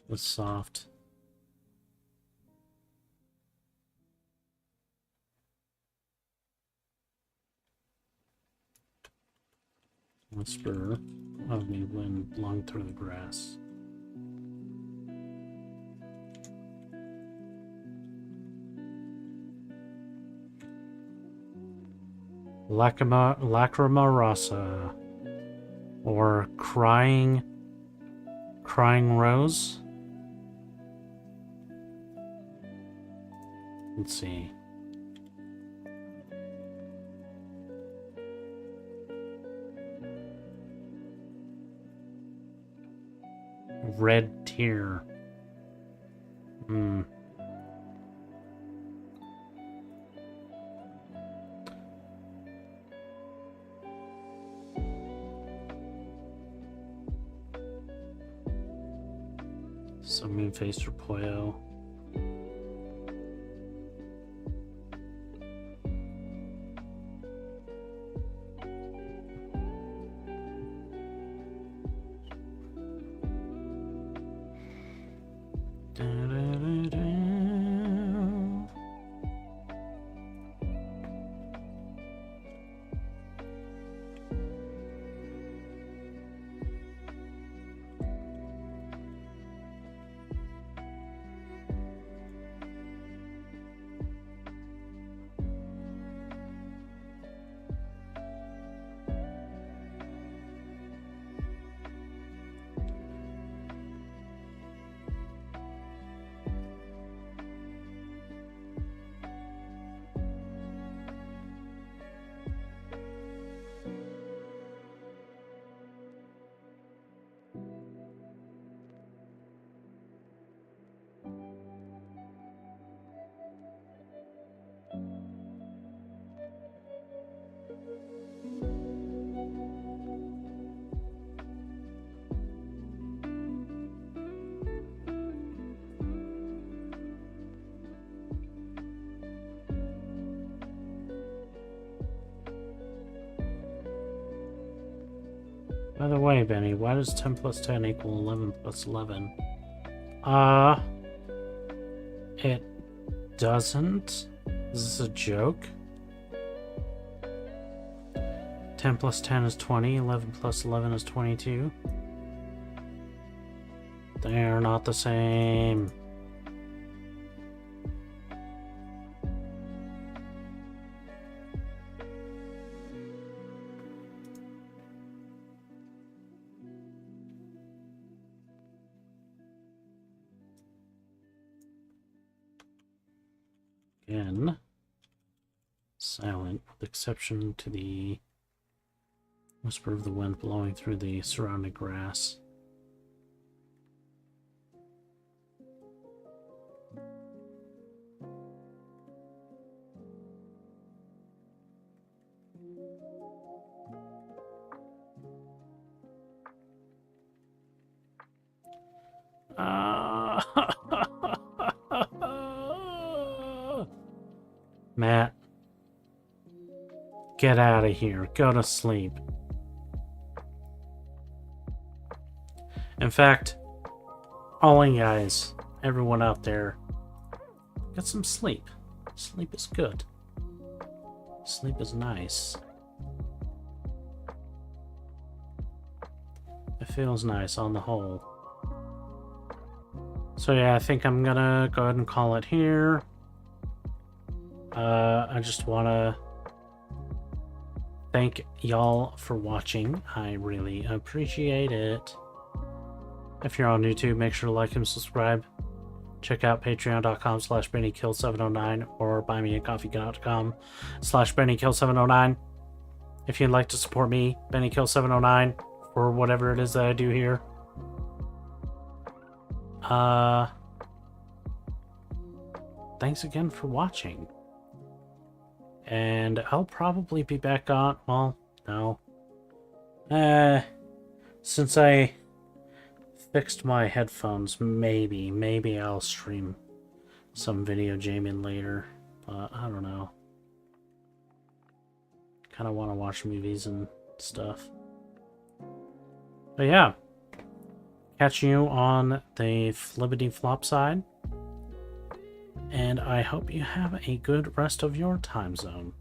Was soft. Whisper of the wind blowing through the grass. Lacrima Rossa, or crying rose. Let's see. Red tear. Some moon face for Poyo. By the way, Benny, why does 10 plus 10 equal 11 plus 11? It doesn't? Is this a joke? 10 plus 10 is 20, 11 plus 11 is 22. They are not the same. Again, silent with exception to the whisper of the wind blowing through the surrounding grass. Matt, get out of here. Go to sleep. In fact, all you guys, everyone out there, get some sleep. Sleep is good. Sleep is nice. It feels nice on the whole. So yeah, I think I'm gonna go ahead and call it here. I just want to thank y'all for watching. I really appreciate it. If you're on YouTube, make sure to like and subscribe. Check out patreon.com/BennyKill709 or buymeacoffee.com/BennyKill709. If you'd like to support me, BennyKill709, for whatever it is that I do here. Thanks again for watching. And I'll probably be back on, well, no. Since I fixed my headphones, maybe I'll stream some video gaming later, but I don't know. Kind of want to watch movies and stuff. But yeah, catch you on the flippity flop side. And I hope you have a good rest of your time zone.